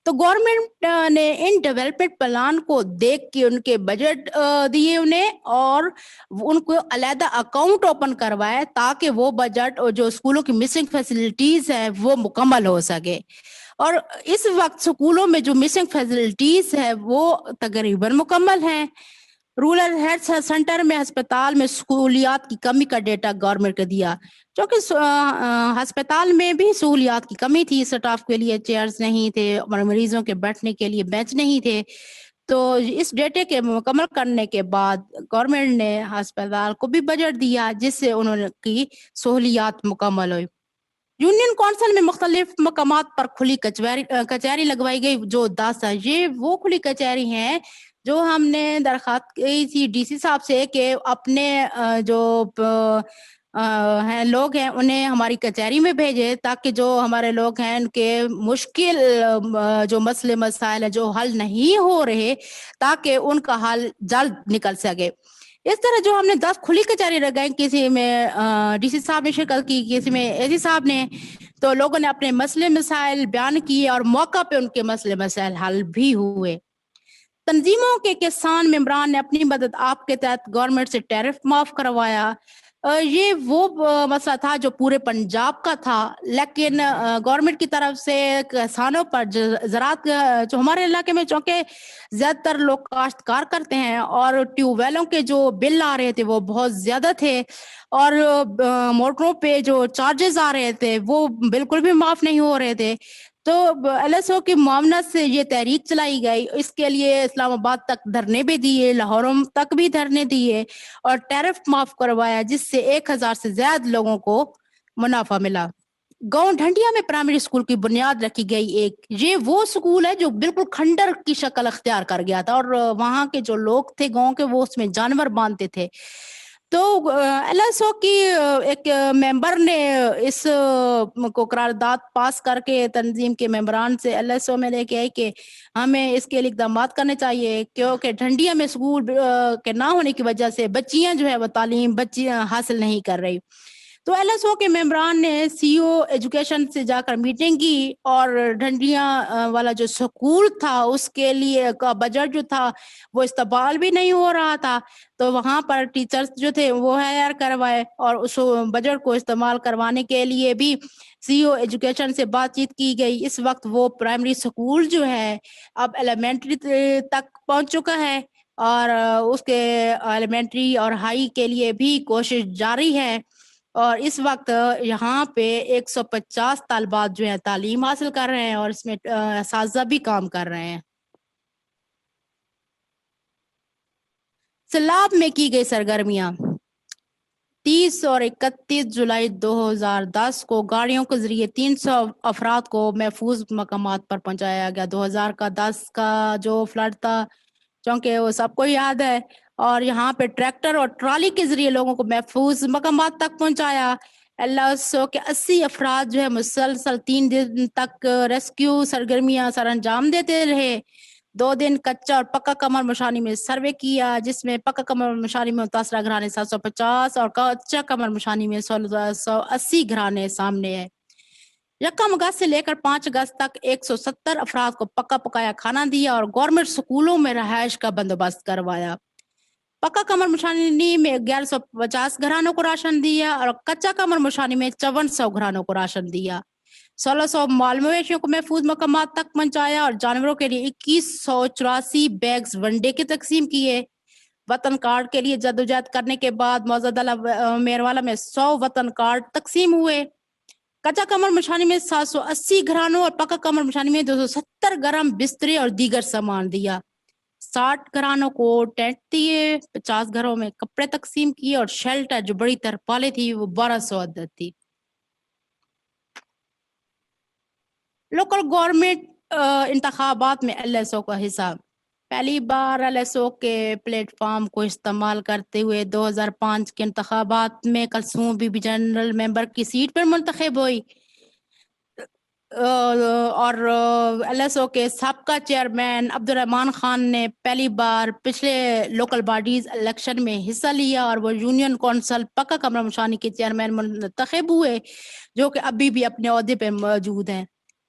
تو گورنمنٹ نے ان ڈیولپمنٹ پلان کو دیکھ کے ان کے بجٹ دیے انہیں، اور ان کو علیحدہ اکاؤنٹ اوپن کروائے تاکہ وہ بجٹ اور جو اسکولوں کی مسنگ فیسلٹیز ہیں وہ مکمل ہو سکے. اور اس وقت سکولوں میں جو مسنگ فیسلٹیز ہے وہ تقریباً مکمل ہیں. رورل ہیلتھ سینٹر میں ہسپتال میں سہولیات کی کمی کا ڈیٹا گورنمنٹ کو دیا، چونکہ ہسپتال میں بھی سہولیات کی کمی تھی. سٹاف کے لیے چیئرز نہیں تھے، مریضوں کے بیٹھنے کے لیے بینچ نہیں تھے. تو اس ڈیٹے کے مکمل کرنے کے بعد گورنمنٹ نے ہسپتال کو بھی بجٹ دیا جس سے انہوں کی سہولیات مکمل ہوئی. یونین کونسل میں مختلف مقامات پر کھلی کچہری لگوائی گئی جو 10 ہے. یہ وہ کھلی کچہری ہیں جو ہم نے درخواست کی تھی DC صاحب سے کہ اپنے جو ہیں لوگ ہیں انہیں ہماری کچہری میں بھیجے تاکہ جو ہمارے لوگ ہیں ان کے مشکل جو مسئلے مسائل ہیں جو حل نہیں ہو رہے تاکہ ان کا حل جلد نکل سکے. اس طرح جو ہم نے 10 کھلی کچہری لگائی، کسی میں DC صاحب نے شرکت کی، کسی میں AG صاحب نے، تو لوگوں نے اپنے مسئلے مسائل بیان کیے اور موقع پہ ان کے مسئلے مسائل حل بھی ہوئے. تنظیموں کے کسان ممبران نے اپنی مدد آپ کے تحت گورنمنٹ سے ٹیرف معاف کروایا. یہ وہ مسئلہ تھا جو پورے پنجاب کا تھا، لیکن گورنمنٹ کی طرف سے کسانوں پر زراعت جو ہمارے علاقے میں چونکہ زیادہ تر لوگ کاشتکار کرتے ہیں اور ٹیوب ویلوں کے جو بل آ رہے تھے وہ بہت زیادہ تھے، اور موٹروں پہ جو چارجز آ رہے تھے وہ بالکل بھی معاف نہیں ہو رہے تھے. تو LSO کی معاونت سے یہ تحریک چلائی گئی. اس کے لیے اسلام آباد تک دھرنے بھی دیے، لاہور تک بھی دھرنے دیے اور ٹیرف معاف کروایا جس سے 1000 سے زیادہ لوگوں کو منافع ملا. گاؤں ڈھنڈیا میں پرائمری اسکول کی بنیاد رکھی گئی. یہ وہ اسکول ہے جو بالکل کھنڈر کی شکل اختیار کر گیا تھا، اور وہاں کے جو لوگ تھے گاؤں کے وہ اس میں جانور باندھتے تھے. تو LSO کی ایک ممبر نے اس کو قرارداد پاس کر کے تنظیم کے ممبران سے LSO میں لے کے آئی کہ ہمیں اس کے لیے اقدامات کرنے چاہیے، کیونکہ ڈھنڈیا میں اسکول کے نہ ہونے کی وجہ سے بچیاں جو ہے وہ تعلیم حاصل نہیں کر رہی. تو ایل ایس او کے ممبران نے سی او ایجوکیشن سے جا کر میٹنگ کی اور ڈھنڈیاں والا جو سکول تھا اس کے لیے کا بجٹ جو تھا وہ استعمال بھی نہیں ہو رہا تھا، تو وہاں پر ٹیچرز جو تھے وہ ہائر کروائے اور اس بجٹ کو استعمال کروانے کے لیے بھی سی او ایجوکیشن سے بات چیت کی گئی۔ اس وقت وہ پرائمری سکول جو ہے اب ایلیمنٹری تک پہنچ چکا ہے اور اس کے ایلیمنٹری اور ہائی کے لیے بھی کوشش جاری ہے، اور اس وقت یہاں پہ 150 طالبات جو ہیں تعلیم حاصل کر رہے ہیں اور اس میں اساتذہ بھی کام کر رہے ہیں۔ سیلاب میں کی گئی سرگرمیاں 30 اور 31 جولائی 2010 کو گاڑیوں کے ذریعے 300 افراد کو محفوظ مقامات پر پہنچایا گیا۔ 2010 کا جو فلڈ تھا چونکہ وہ سب کو یاد ہے، اور یہاں پہ ٹریکٹر اور ٹرالی کے ذریعے لوگوں کو محفوظ مقامات تک پہنچایا۔ اللہ سو کے 80 افراد جو ہے مسلسل 3 دن تک ریسکیو سرگرمیاں سر انجام دیتے رہے۔ 2 دن کچا اور پکا کمر مشانی میں سروے کیا، جس میں پکا کمر مشانی میں متاثرہ گھرانے 750 اور کچا کمر مشانی میں 1680 گھرانے سامنے ہے۔ 1 اگست سے لے کر 5 اگست تک 170 افراد کو پکا پکایا کھانا دیا اور گورنمنٹ سکولوں میں رہائش کا بندوبست کروایا۔ پکا کمر مشانی میں 1150 گھرانوں کو راشن دیا اور کچا کمر مشانی میں 5400 گھرانوں کو راشن دیا۔ 1600 مال مویشیوں کو محفوظ مقامات تک پہنچایا اور جانوروں کے لیے 2184 بیگز ونڈے کے تقسیم کیے۔ وطن کارڈ کے لیے جدوجہد کرنے کے بعد موزدہ میروالا میں 100 وطن کارڈ تقسیم ہوئے۔ کچا کمر مشانی میں 780 گھرانوں اور پکا کمر مشانی میں 270 گرم بسترے اور دیگر سامان دیا۔ 60 گھرانوں کو ٹینٹ دیے، 50 گھروں میں کپڑے تقسیم کیے اور شیلٹر جو بڑی ترپالیں تھی وہ 1200 عدد تھی۔ لوکل گورنمنٹ انتخابات میں ایل ایس او کا حصہ۔ پہلی بار ایل ایس او کے پلیٹ فارم کو استعمال کرتے ہوئے 2005 کے انتخابات میں کلثوم بی بی جنرل ممبر کی سیٹ پر منتخب ہوئی، اور ایل ایس او کے سابقہ چیئرمین عبدالرحمان خان نے پہلی بار پچھلے لوکل باڈیز الیکشن میں حصہ لیا اور وہ یونین کونسل پکا کمرہ مشانی کے چیئرمین منتخب ہوئے، جو کہ ابھی بھی اپنے عہدے پہ موجود ہیں۔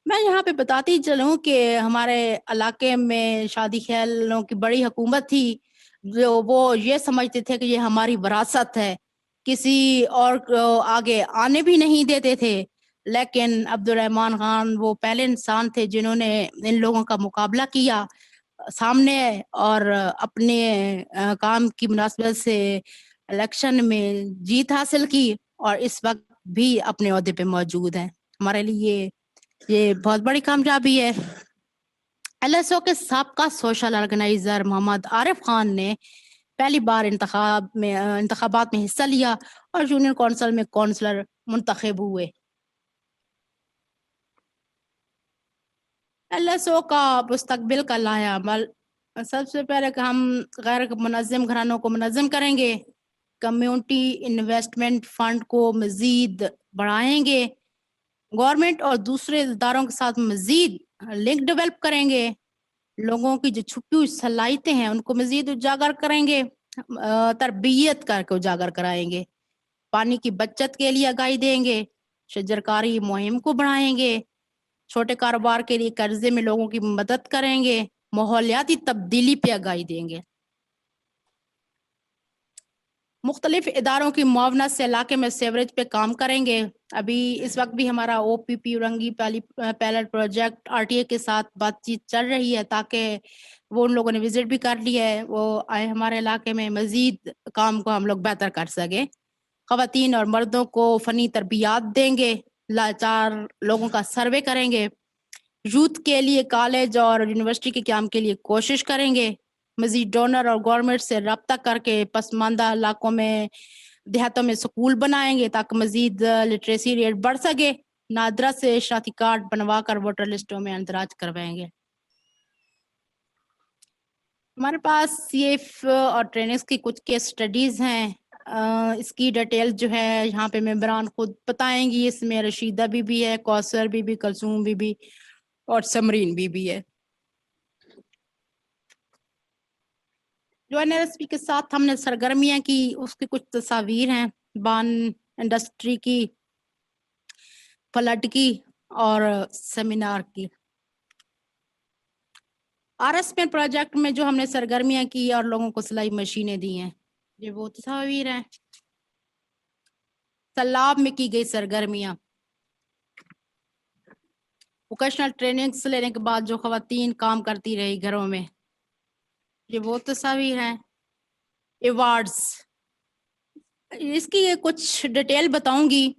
میں یہاں پہ بتاتی چلوں کہ ہمارے علاقے میں شادی خیالوں کی بڑی حکومت تھی، جو وہ یہ سمجھتے تھے کہ یہ ہماری وراثت ہے، کسی اور آگے آنے بھی نہیں دیتے تھے، لیکن عبدالرحمان خان وہ پہلے انسان تھے جنہوں نے ان لوگوں کا مقابلہ کیا سامنے اور اپنے کام کی مناسبت سے الیکشن میں جیت حاصل کی، اور اس وقت بھی اپنے عہدے پہ موجود ہیں۔ ہمارے لیے یہ بہت بڑی کامیابی ہے۔ ایل ایس او کے سابقہ سوشل آرگنائزر محمد عارف خان نے پہلی بار انتخابات میں حصہ لیا اور یونین کونسل میں کونسلر منتخب ہوئے۔ ایل ایس او کا مستقبل کا لائحہ عمل۔ سب سے پہلے کہ ہم غیر منظم گھرانوں کو منظم کریں گے، کمیونٹی انویسٹمنٹ فنڈ کو مزید بڑھائیں گے، گورنمنٹ اور دوسرے اداروں کے ساتھ مزید لنک ڈیولپ کریں گے، لوگوں کی جو چھپی ہوئی صلاحیتیں ہیں ان کو مزید اجاگر کریں گے، تربیت کر کے اجاگر کرائیں گے، پانی کی بچت کے لیے آگاہی دیں گے، شجرکاری مہم کو بڑھائیں گے، چھوٹے کاروبار کے لیے قرضے میں لوگوں کی مدد کریں گے، ماحولیاتی تبدیلی پہ آگاہی دیں گے۔ مختلف اداروں کی معاونت سے علاقے میں سیوریج پہ کام کریں گے۔ ابھی اس وقت بھی ہمارا او پی پی رنگی pilot project R T A کے ساتھ بات چیت چل رہی ہے، تاکہ وہ ان لوگوں نے وزٹ بھی کر لیا ہے، وہ آئے ہمارے علاقے میں مزید کام کو ہم لوگ بہتر کر سکیں۔ خواتین اور مردوں کو فنی تربیات دیں گے، لاچار لوگوں کا سروے کریں گے، یوتھ کے لیے کالج اور یونیورسٹی کے قیام کے لیے کوشش کریں گے، مزید ڈونر اور گورنمنٹ سے رابطہ کر کے پسماندہ علاقوں میں دیہاتوں میں سکول بنائیں گے تاکہ مزید لٹریسی ریٹ بڑھ سکے، نادرا سے شناختی کارڈ بنوا کر ووٹر لسٹوں میں اندراج کروائیں گے۔ ہمارے پاس سیف اور ٹریننگز کی کچھ کیس سٹڈیز ہیں، اس کی ڈیٹیل جو ہے یہاں پہ ممبران خود بتائیں گی۔ اس میں رشیدہ بی بی ہے، کوثر بی بی، کلثوم بی بی اور سمرین بی بی ہے۔ جو این ایل ایس پی کے ساتھ ہم نے سرگرمیاں کی اس کی کچھ تصاویر ہیں۔ بان انڈسٹری کی، فلڈ کی اور سیمینار کی۔ RSPN پروجیکٹ میں جو ہم نے سرگرمیاں کی اور لوگوں کو سلائی مشینیں دی ہیں، یہ وہ تصاویر ہیں۔ سیلاب میں کی گئی سرگرمیاں، ووکیشنل ٹریننگز لینے کے بعد جو خواتین کام کرتی رہی گھروں میں، یہ وہ تصاویر ہیں۔ ایوارڈز، اس کی کچھ ڈیٹیل بتاؤں گی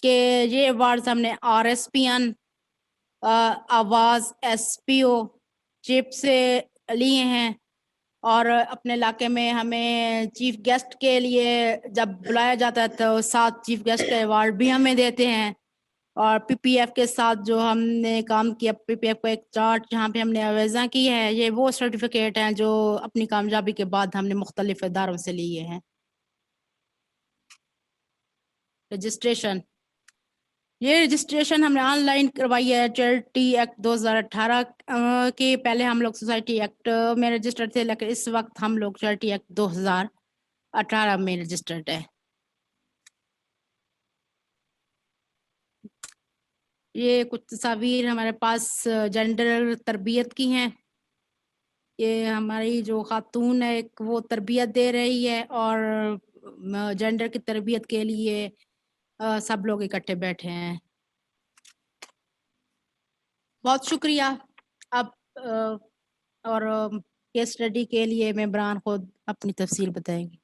کہ یہ ایوارڈز ہم نے RSPN، آواز، SPO، چپ سے لیے ہیں، اور اپنے علاقے میں ہمیں چیف گیسٹ کے لیے جب بلایا جاتا ہے تو 7 چیف گیسٹ کا ایوارڈ بھی ہمیں دیتے ہیں۔ اور PPF کے ساتھ جو ہم نے کام کیا، PPF کو ایک چارٹ جہاں پہ ہم نے اویزاں کی ہے، یہ وہ سرٹیفکیٹ ہیں جو اپنی کامیابی کے بعد ہم نے مختلف اداروں سے لیے ہیں۔ رجسٹریشن، یہ رجسٹریشن ہم نے آن لائن کروائی ہے چیریٹی ایکٹ 2018 کے۔ پہلے ہم لوگ سوسائٹی ایکٹ میں رجسٹرڈ تھے، لیکن اس وقت ہم لوگ چیریٹی ایکٹ 2018 میں رجسٹرڈ ہے۔ یہ کچھ تصاویر ہمارے پاس جینڈر تربیت کی ہیں۔ یہ ہماری جو خاتون ہے ایک وہ تربیت دے رہی ہے، اور جینڈر کی تربیت کے لیے سب لوگ اکٹھے بیٹھے ہیں۔ بہت شکریہ۔ اب اور کیس اسٹڈی کے لیے ممبران خود اپنی تفصیل بتائیں گے۔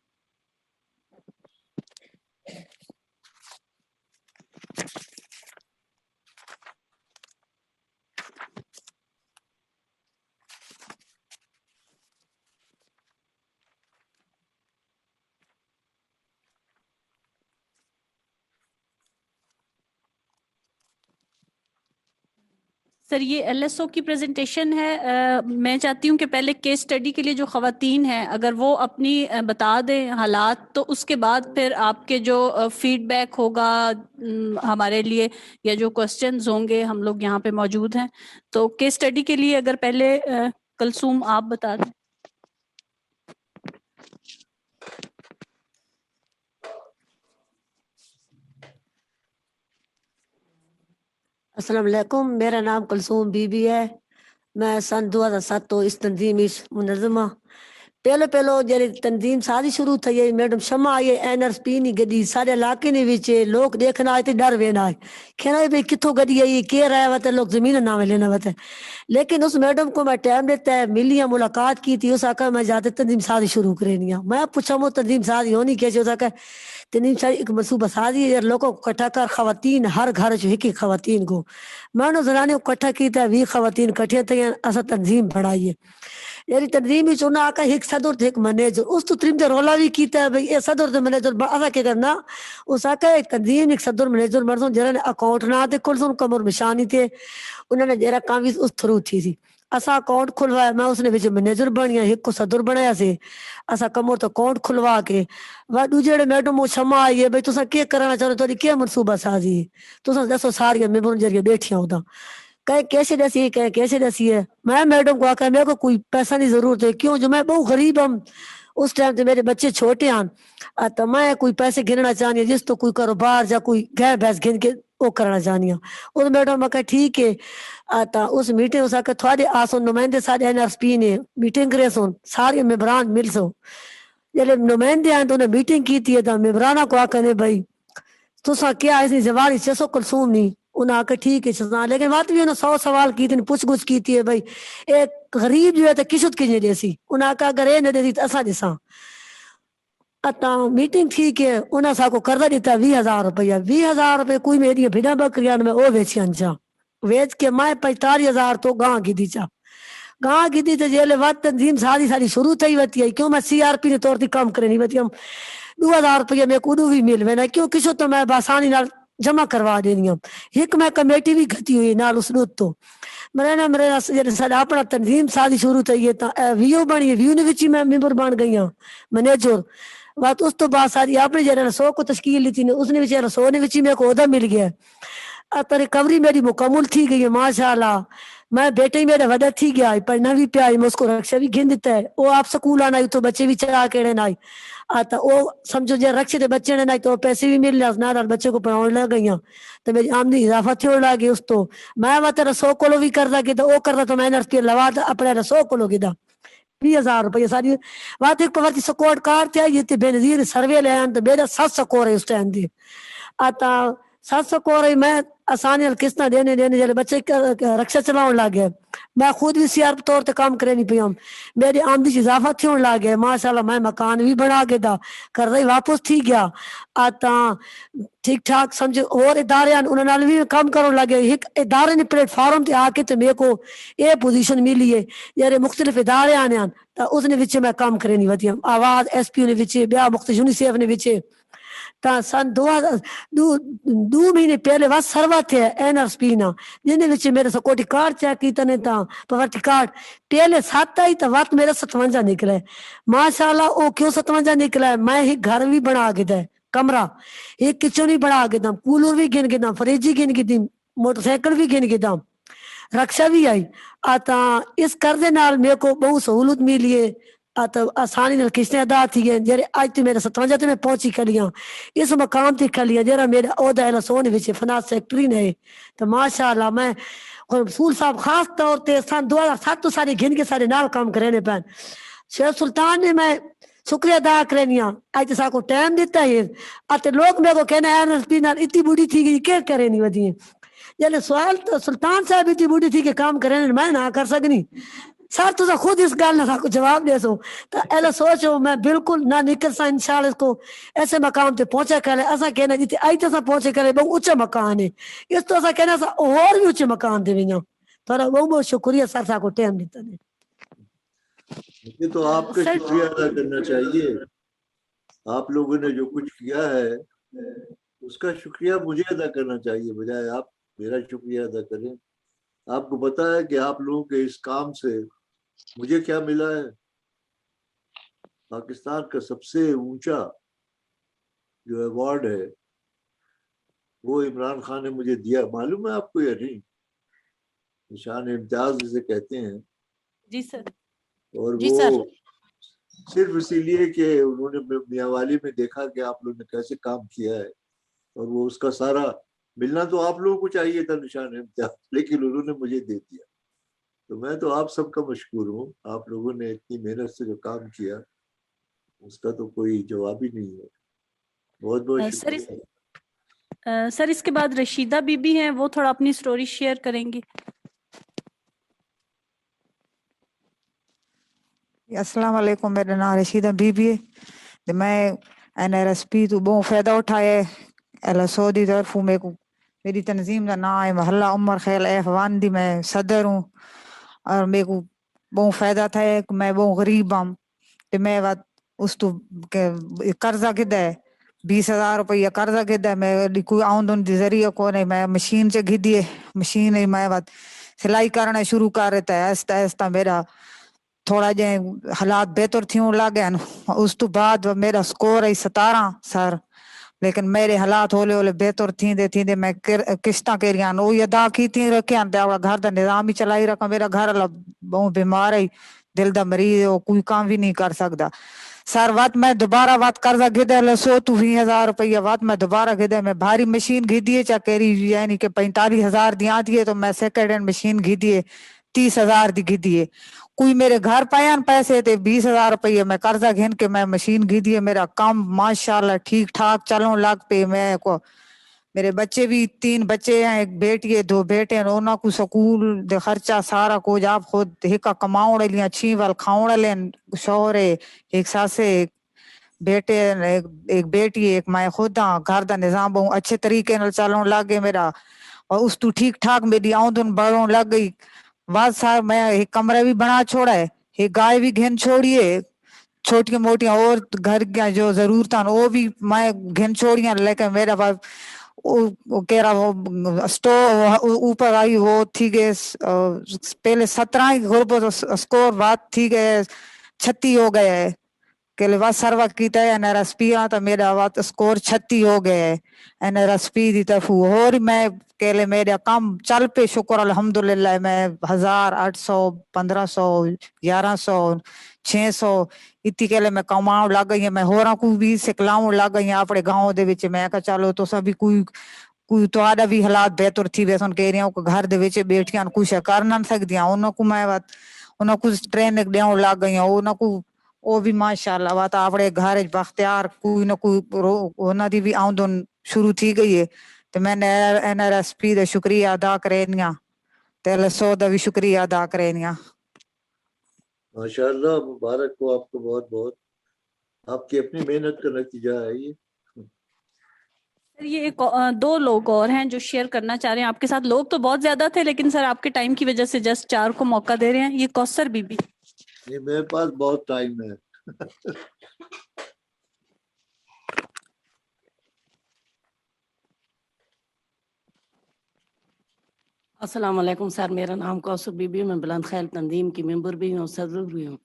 سر یہ LSO کی پریزنٹیشن ہے۔ میں چاہتی ہوں کہ پہلے کیس اسٹڈی کے لیے جو خواتین ہیں اگر وہ اپنی بتا دیں حالات، تو اس کے بعد پھر آپ کے جو فیڈ بیک ہوگا ہمارے لیے یا جو کوسچنز ہوں گے، ہم لوگ یہاں پہ موجود ہیں۔ تو کیس اسٹڈی کے لیے اگر پہلے کلثوم آپ بتا دیں۔ السلام علیکم، میرا نام کلثوم بی بی ہے۔ میں سن 2007 تو اس تنظیم منظمہ پہلو جی تنظیم ساری شروع تھی، میڈم شمع آئی NRP نہیں گڈی سارے علاقے نے لوگ دیکھنا آئے تھے، ڈر وینا آئے کہنا بھائی کتوں گڈی آئی کہہ رہا ہوتا ہے، لوگ زمین نہ لینا ہوتا ہے۔ لیکن اس میڈم کو میں ٹائم دیتا ہے، ملی ملاقات کی تھی، اس آکا میں جاتے تنظیم سازی شروع کرینی ہے۔ میں پوچھا وہ تنظیم سازی ہونی کیسے، اس آکا تنظیم سازی ایک منصوبہ سازی ہے، لوگوں کو اکٹھا کر خواتین ہر گھر ایک ایک خواتین کو میں نے زنانے کو اکٹھا کیتا ہے، 20 خواتین کٹھے تھے، ایسا تنظیم بڑھائیے۔ یعنی تنظیم ہی چنا آکا ایک صدر تھے ایک منیجر، اس تو تریم دے رولا بھی کیتا ہے بھئی اے صدر دے منیجر ایسا کیا کرنا، اس آکا ایک تنظیم ایک صدر منیجر مرزوں جنہوں نے اکاؤنٹ نہ دے کلزوں کمر مشانی تھے، انہوں نے جیرا کام بھی اس تھرو تھی تھی۔ اسا اکاؤنٹ کھلوایا، میں اس نے بچے منیجر بنیا، ایک کو صدر بنایا سے، اسا کمر تو اکاؤنٹ کھلوا کے وہ دوجے میڈم وہ شمع آئی ہے بھئی تساں کیا کرنا چاہتے تو کیا منصوبہ سازی ہے، تساں دسو ساری میں بن جڑی بیٹھیاں ہوتا کہیں کیسے دسی ہے، کہیں کیسے دسی ہے۔ میں میڈم کو آکھا میرے کو کوئی پیسہ نہیں ضرورت ہے، کیوں جو میں بہت غریب ہوں، اس ٹائم تے میرے بچے چھوٹے ہیں تو میں کوئی پیسے گننا چاہنی ہوں، جس تو کوئی کاروبار یا کوئی گھر بھیس گن کے وہ کرنا چاہنی ہوں۔ اس میڈم میں کہا ٹھیک ہے، تا اس میٹنگ اس آکھا تھوڑے آسن نمائندے سارے NRP نے میٹنگ کرے سن، سارے ممبران مل سو، جب نمائندے آئے تو انہیں میٹنگ کی تھی تو ممبرانہ کو آکھا نے بھائی تساں کیا اس نے زواری 600 کلثوم نہیں، انہوں نے آکھا ٹھیک ہے چسنا، لیکن بات بھی انہوں 100 سوال کی تھی، پوچھ گچھ کی تھی ہے بھائی ایک غریب جو ہے تو کشت کی نہیں دیسی، انہوں نے آکھا اگر اے نہ دیسی تو اسا دیساں۔ اتا میٹنگ ٹھیک ہے، انہوں نے کو قرضہ دیتا 20,000 روپیہ، 20,000 روپے کوئی میری بھیڑا بکریان میں او ویچی انچا ویچ کے میں 45,000 تو گاں کی دی چا گاں کی دی تو جیلے وقت تنظیم ساری شروع تھی ہوتی ہے، کیوں میں CRP نے طور تی کام کرنی ہوتی ہم 2,000 روپیہ میں کودو بھی مل وینا، کیوں کسو تو میں باسانی نال جمع کروا دینی ہوں، ایک میں کمیٹی بھی گھتی ہوئی نال اس نوت تو میرے سارا اپنا تنظیم ساری شروع تھی ہے، ویو بنی ویو نے وچی میں ممبر بن گئی ہوں منیجر، بات اس تو بعد ساری اپنے جڑے 100 کو تشکیل لی تھی، اس نے وچ 100 نے وچی میں کو عہدہ مل گیا، اب ریکوری میری مکمل تھی گئی ہے ماشاءاللہ۔ میں بیٹے ہی میرا وڈا تھی گیا پڑھنا بھی پیا میں اس کو رکشا بھی گھن دیتا ہے وہ آپ سکول آنا تو بچے بھی چلا کے رہنا آتا وہ سمجھو جی رکشے دے بچے نے تو پیسے بھی مل رہے بچے کو پڑھاؤ لگ گئی تو میری آمدنی اضافہ تھوڑ لگی اس تو میں تیرا 100 کلو بھی کردا کہ وہ کردا تو میں نے لوا اپنے 100 کلو گدا 20,000 روپیہ ساری بات ایک پورتی سکوٹ کار تھا یہ تے بے نظیر سروے لے تو میرا 700 کور ہے اس ٹائم دی آتا 700 کور میں آسانی قسطیں دینے جلے بچے رکشا چلاؤ لگ گئے میں خود بھی سیار طور تے کام کرے نہیں پی ہوں میری آمدنی اضافہ تھی لگ گیا ماشاءاللہ میں مکان بھی بنا کے دا کر رہی واپس تھی گیا آتا ٹھیک ٹھاک سمجھو اور ادارے انہوں نے بھی کام کرو لگے ایک ادارے نے پلیٹ فارم تے آ کے تے میرے کو یہ پوزیشن ملی ہے یار مختلف ادارے آنے تو اس نے وچے میں کام کرے نہیں ودی آواز ایس پی نے وچے بیا مختلف یونیسیف نے وچے تا سن 2 مہینے پہلے بس سروا تھے این آر پی نا جن وچے میرے سکوٹی کارڈ چیک کیتا نے تا پورٹی کارڈ پہلے 7 آئی تو وقت میرا 57 نکلے ماشاءاللہ او کیوں 57 نکلا میں ایک گھر بھی بنا کے دے کمرہ ایک کچن بھی بنا کے دم کولر بھی گن کے دم فریج بھی گن کے دم موٹر سائیکل بھی گن کے دم رکشا بھی آئی آتا اس قرضے نال میرے کو بہت سہولت ملی ہے آتا آسانی نال قسطیں ادا تھی گئے جرے آج تو میرا 57 تے میں پہنچی کھلیاں اس مقام تے کھلیاں جرا میرا عہدہ ہے سونے وچ فنانس سیکٹری نے تو ماشاءاللہ میں رسول صاحب خاص طور تے سن 2007 تو سارے گھن کے سارے نال کام کرنے پین شیخ سلطان نے میں شکریہ ادا کرنی ہاں آج سا کو ٹائم دیتا ہے آتے لوگ میرے کو کہنا ہے NSP نال اتنی بوڑھی تھی گئی کیا کرے نہیں ودی جلے سوال تو سلطان صاحب اتنی بوڑھی تھی کہ کام کرنے میں نہ کر سکنی سر تو خود اس گل نہ کو جواب دے سو تو ایلا سوچو میں بالکل نہ نکل سا انشاءاللہ اس کو ایسے مقام تے پہنچا کرے ایسا کہنا جیتے آئی تو سا پہنچے کرے بہت اونچا مکان ہے اس تو ایسا کہنا سا اور بھی اونچے مکان دے وینا تھوڑا بہت شکریہ سر سا کو ٹائم دیتا ہے یہ تو آپ کا شکریہ ادا کرنا چاہیے آپ لوگوں نے جو کچھ کیا ہے اس کا شکریہ مجھے ادا کرنا چاہیے بجائے آپ میرا شکریہ ادا کریں آپ کو پتا ہے کہ آپ لوگوں کے اس کام سے مجھے کیا ملا ہے پاکستان کا سب سے اونچا جو ایوارڈ ہے وہ عمران خان نے مجھے دیا معلوم ہے آپ کو یا نہیں نشان امتیاز جسے کہتے ہیں جی سر اور جی وہ سر صرف اسی لیے کہ انہوں نے میاں والی میں دیکھا کہ آپ لوگوں نے کیسے کام کیا ہے اور وہ اس کا سارا ملنا تو آپ لوگوں کو چاہیے تھا نشان امتیاز لیکن انہوں نے مجھے دے دیا تو میں تو آپ سب کا مشکور ہوں آپ لوگوں نے اتنی محنت سے جو کام کیا اس کا تو کوئی جواب ہی نہیں ہے بہت بہت شکریہ سر اس کے بعد رشیدہ بی بی ہیں وہ تھوڑا اپنی سٹوری شیئر کریں گی السلام علیکم میرا نام رشیدہ بی بی ہے میں NRSP تو بہت فائدہ اٹھایا LSO دی طرفوں میری تنظیم کا نام ہے محلہ عمر خیل افوان دی میں صدر ہوں اور میرے کو بہت فائدہ تھا کہ میں بہت غریب ہوں تو میں اس تو قرضہ کدھا ہے 20,000 روپیہ قرضہ کدھا ہے میں کوئی آمدن دی ذریعہ کو نہیں میں مشین سے گھی مشین میں سلائی کرنا شروع کر رہتا ہے آہستہ آہستہ میرا تھوڑا جے حالات بہتر تھیوں لگے اس تو بعد میرا سکور ہے 17 سر لیکن میرے حالات ہولے ہولے بہتر تھیندے میں قسطاں کریاں وہ ادا کی تھی رکھیاں تے گھر دا نظام ہی چلائی رکھا میرا گھر والا بہت بیمار ہے دل دا مریض ہے کوئی کام بھی نہیں کر سکدا سر وات میں دوبارہ وات قرضہ گھدے 100 تو 20,000 روپیہ وات میں دوبارہ گھدے میں بھاری مشین گھدیے چا کری یعنی کہ 45,000 دی آتی تو میں سیکنڈ ہینڈ مشین گھدیے 30,000 دی گھدیے کوئی میرے گھر پایان پیسے تے 20,000 روپیہ میں قرضہ گھن کے میں مشین گھدیے میرا کام ماشاءاللہ ٹھیک ٹھاک چلوں لگ پہ میں کو میرے بچے بھی 3 بچے ہیں ایک بیٹی ہے 2 بیٹے ہیں انہاں کو سکول دے خرچہ سارا کچھ آپ خود ہکا کماؤں لیاں 6 وال کھاؤں لین شوہر ہے ایک ساس ہے ایک بیٹے ایک بیٹی ایک میں خود ہاں گھر دا نظام بہت اچھے طریقے نال چلوں لگے میرا اور اس تو ٹھیک ٹھاک میری آمدن بڑھوں لگ گئی بعد صاحب میں ایک کمرہ بھی بنا چھوڑا ہے ایک گائے بھی گھن چھوڑیے چھوٹی موٹیاں اور گھر کی جو ضرورتاں وہ بھی میں گھن چھوڑیاں لیکن میرا وہ کہہ رہا وہ اسٹو اوپر آئی وہ تھی گئے پہلے 17 ہی غربت اسکور بات تھی گئے 36 ہو گئے ہے کہ لباس سروا کیتا ہے NRSP تو میرا وقت سکور 36 ہو گئے ہے NRSP دی طرف اور میں کہ لے میرا کام چل پہ شکر الحمدللہ میں 1800 1500 1100 600 اتنی کہ لے میں کماؤں لگ گئی میں ہوراں کو بھی سکھلاؤں لگ گئی اپنے گاؤں دے وچ میں کہا چلو تو سبھی کوئی تہاڈا بھی حالات بہتر تھی ویسن کہہ رہی ہوں کہ گھر دے وچ بیٹھیاں کچھ کر نہ سکدیاں انہاں کو میں انہاں کو ٹریننگ دیاں لگ گئی انہاں کو وہ بھی ماشاءاللہ وا تا اپنے گھر بختیار کوئی نہ کوئی انہاں دی بھی آمدن شروع تھی گئی ہے تو میں نے NRSP دا شکریہ ادا کرینیاں تے LSO دا بھی شکریہ ادا کرینیاں. ماشاءاللہ مبارک ہو آپ کو بہت بہت. آپ کی اپنی محنت کا نتیجہ ہے یہ. یہ ایک 2 لوگ اور ہیں جو شیئر کرنا چاہ رہے ہیں آپ کے ساتھ. لوگ تو بہت زیادہ تھے لیکن سر آپ کے ٹائم کی وجہ سے جسٹ 4 کو موقع دے رہے ہیں. یہ کوثر بی بی. یہ میرے پاس بہت ٹائم ہے. السلام علیکم سر. میرا نام کوثر بی بی. میں بلند خیل تنظیم کی ممبر بھی ہوں، صدر بھی ہوں.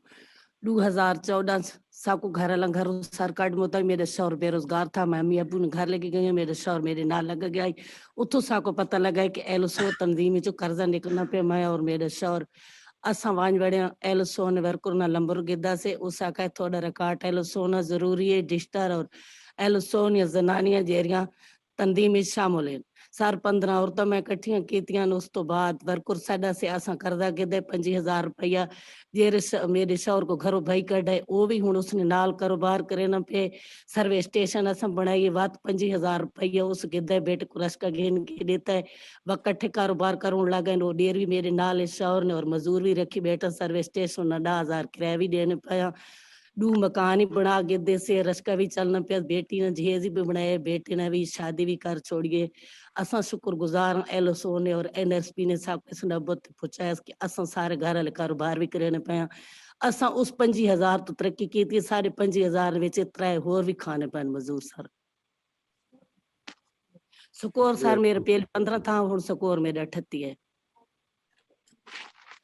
2014 سا کو گھر گھر سر کٹ ہوتا میرے شوہر بے روزگار تھا. میں امی ابو نے گھر لے کے گئی. میرے شوہر میرے نال لگ گیا. اتو سا کو پتہ لگا کہ LSO تنظیم جو قرضہ نکلنا پہ میں اور میرے شوہر اساں وانج بڑے LSO نے ورکرنا لمبر گدا سے اسا کہ تھوڑا ریکارڈ LSO نہ ضروری ہے. ڈسٹر اور LSO نے زنانیاں جیریاں تنظیم میں شامل ہیں. سر 15 عورتوں میں کٹھیاں کیتیاں. اس تو بعد ورکر ساڈا سے اساں قرضہ گدے 50,000 روپیہ جیرے میرے شوہر کو گھروں بھائی کڈے وہ بھی ہن اس نے نال کاروبار کرے نہ پہ سروے اسٹیشن اساں بنائی وات 50,000 روپیہ اس گدے بیٹے کو رشکا گین کے دیتا ہے. وہ کٹھے کاروبار کرون لگے. وہ ڈیر بھی میرے نال شوہر نے اور مزدور بھی رکھی بیٹا. سروے اسٹیشن نہ 10,000 کرایہ بھی دینے پیا. 2 مکان ہی بنا گدے سے رشکا بھی چلنا پیا. بیٹی نے جہیز بھی بنائے. بیٹے نے بھی شادی بھی کر چھوڑیے. اساں شکر گزار LSO نے اور NRSP نے سب کچھ نبت پہنچایا کہ اساں سارے گھر والے کاروبار بھی کرنے پیا. اساں اس 50,000 تو ترقی کی تھی. سارے 50,000 وچ 3 ہور بھی کھانے پین مزدور سر. سکور سر میرے پہلے 15 تھا ہن سکور میرا 38 ہے.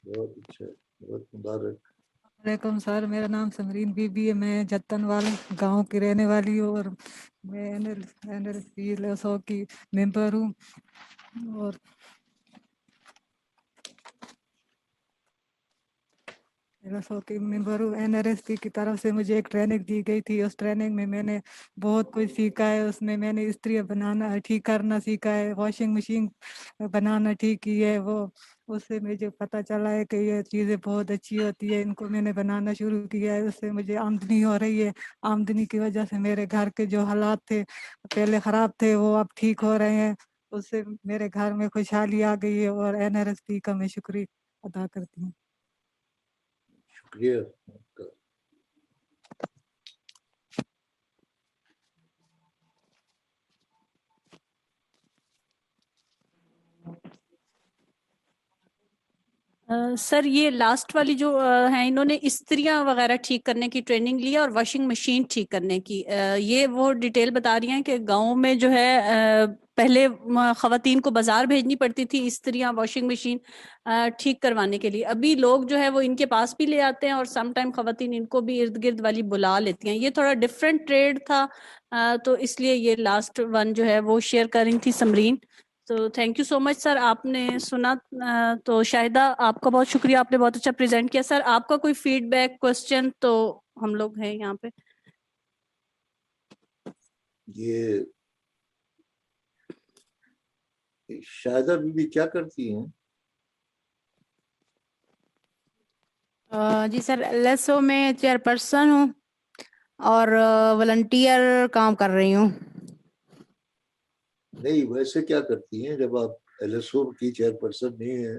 بہت اچھا، بہت مبارک. وعلیکم سر. میرا نام سمرین بی بی ہے. میں جتن والے گاؤں کی رہنے والی ہوں اور میں NRSP LSO کی ممبر ہوں. اور LSO کی ممبر ہوں. NRSP کی طرف سے مجھے ایک ٹریننگ دی گئی تھی. اس ٹریننگ میں نے بہت کچھ سیکھا ہے. اس میں نے استری بنانا ٹھیک کرنا سیکھا ہے. واشنگ مشین بنانا ٹھیک کی ہے. وہ اس سے مجھے پتہ چلا ہے کہ یہ چیزیں بہت اچھی ہوتی ہے. ان کو میں نے بنانا شروع کیا ہے. اس سے مجھے آمدنی ہو رہی ہے. آمدنی کی وجہ سے میرے گھر کے جو حالات تھے پہلے خراب تھے وہ اب ٹھیک ہو رہے ہیں. اس سے میرے گھر میں خوشحالی آ گئی ہے. اور NRSP کا میں شکریہ ادا کرتی ہوں. شکریہ. سر یہ لاسٹ والی جو ہیں انہوں نے استریاں وغیرہ ٹھیک کرنے کی ٹریننگ لی اور واشنگ مشین ٹھیک کرنے کی. یہ وہ ڈیٹیل بتا رہی ہیں کہ گاؤں میں جو ہے پہلے خواتین کو بازار بھیجنی پڑتی تھی استریاں واشنگ مشین ٹھیک کروانے کے لیے. ابھی لوگ جو ہے وہ ان کے پاس بھی لے آتے ہیں اور سم ٹائم خواتین ان کو بھی ارد گرد والی بلا لیتی ہیں. یہ تھوڑا ڈفرینٹ ٹریڈ تھا تو اس لیے یہ لاسٹ ون جو ہے وہ شیئر کر رہی تھی سمرین. تو تھینک یو سو مچ سر. آپ نے سنا تو شاہدہ آپ کا بہت شکریہ. آپ نے بہت اچھا پریزنٹ کیا. سر آپ کا کوئی فیڈ بیک کوسچن تو ہم لوگ ہیں یہاں پہ. یہ شاہدہ بی بی کیا کرتی ہیں؟ جی سر LSO میں چیئرپرسن ہوں اور والنٹیئر کام کر رہی ہوں. نہیں ویسے کیا کرتی ہیں جب آپ LSO کی چیئرپرسن نہیں ہیں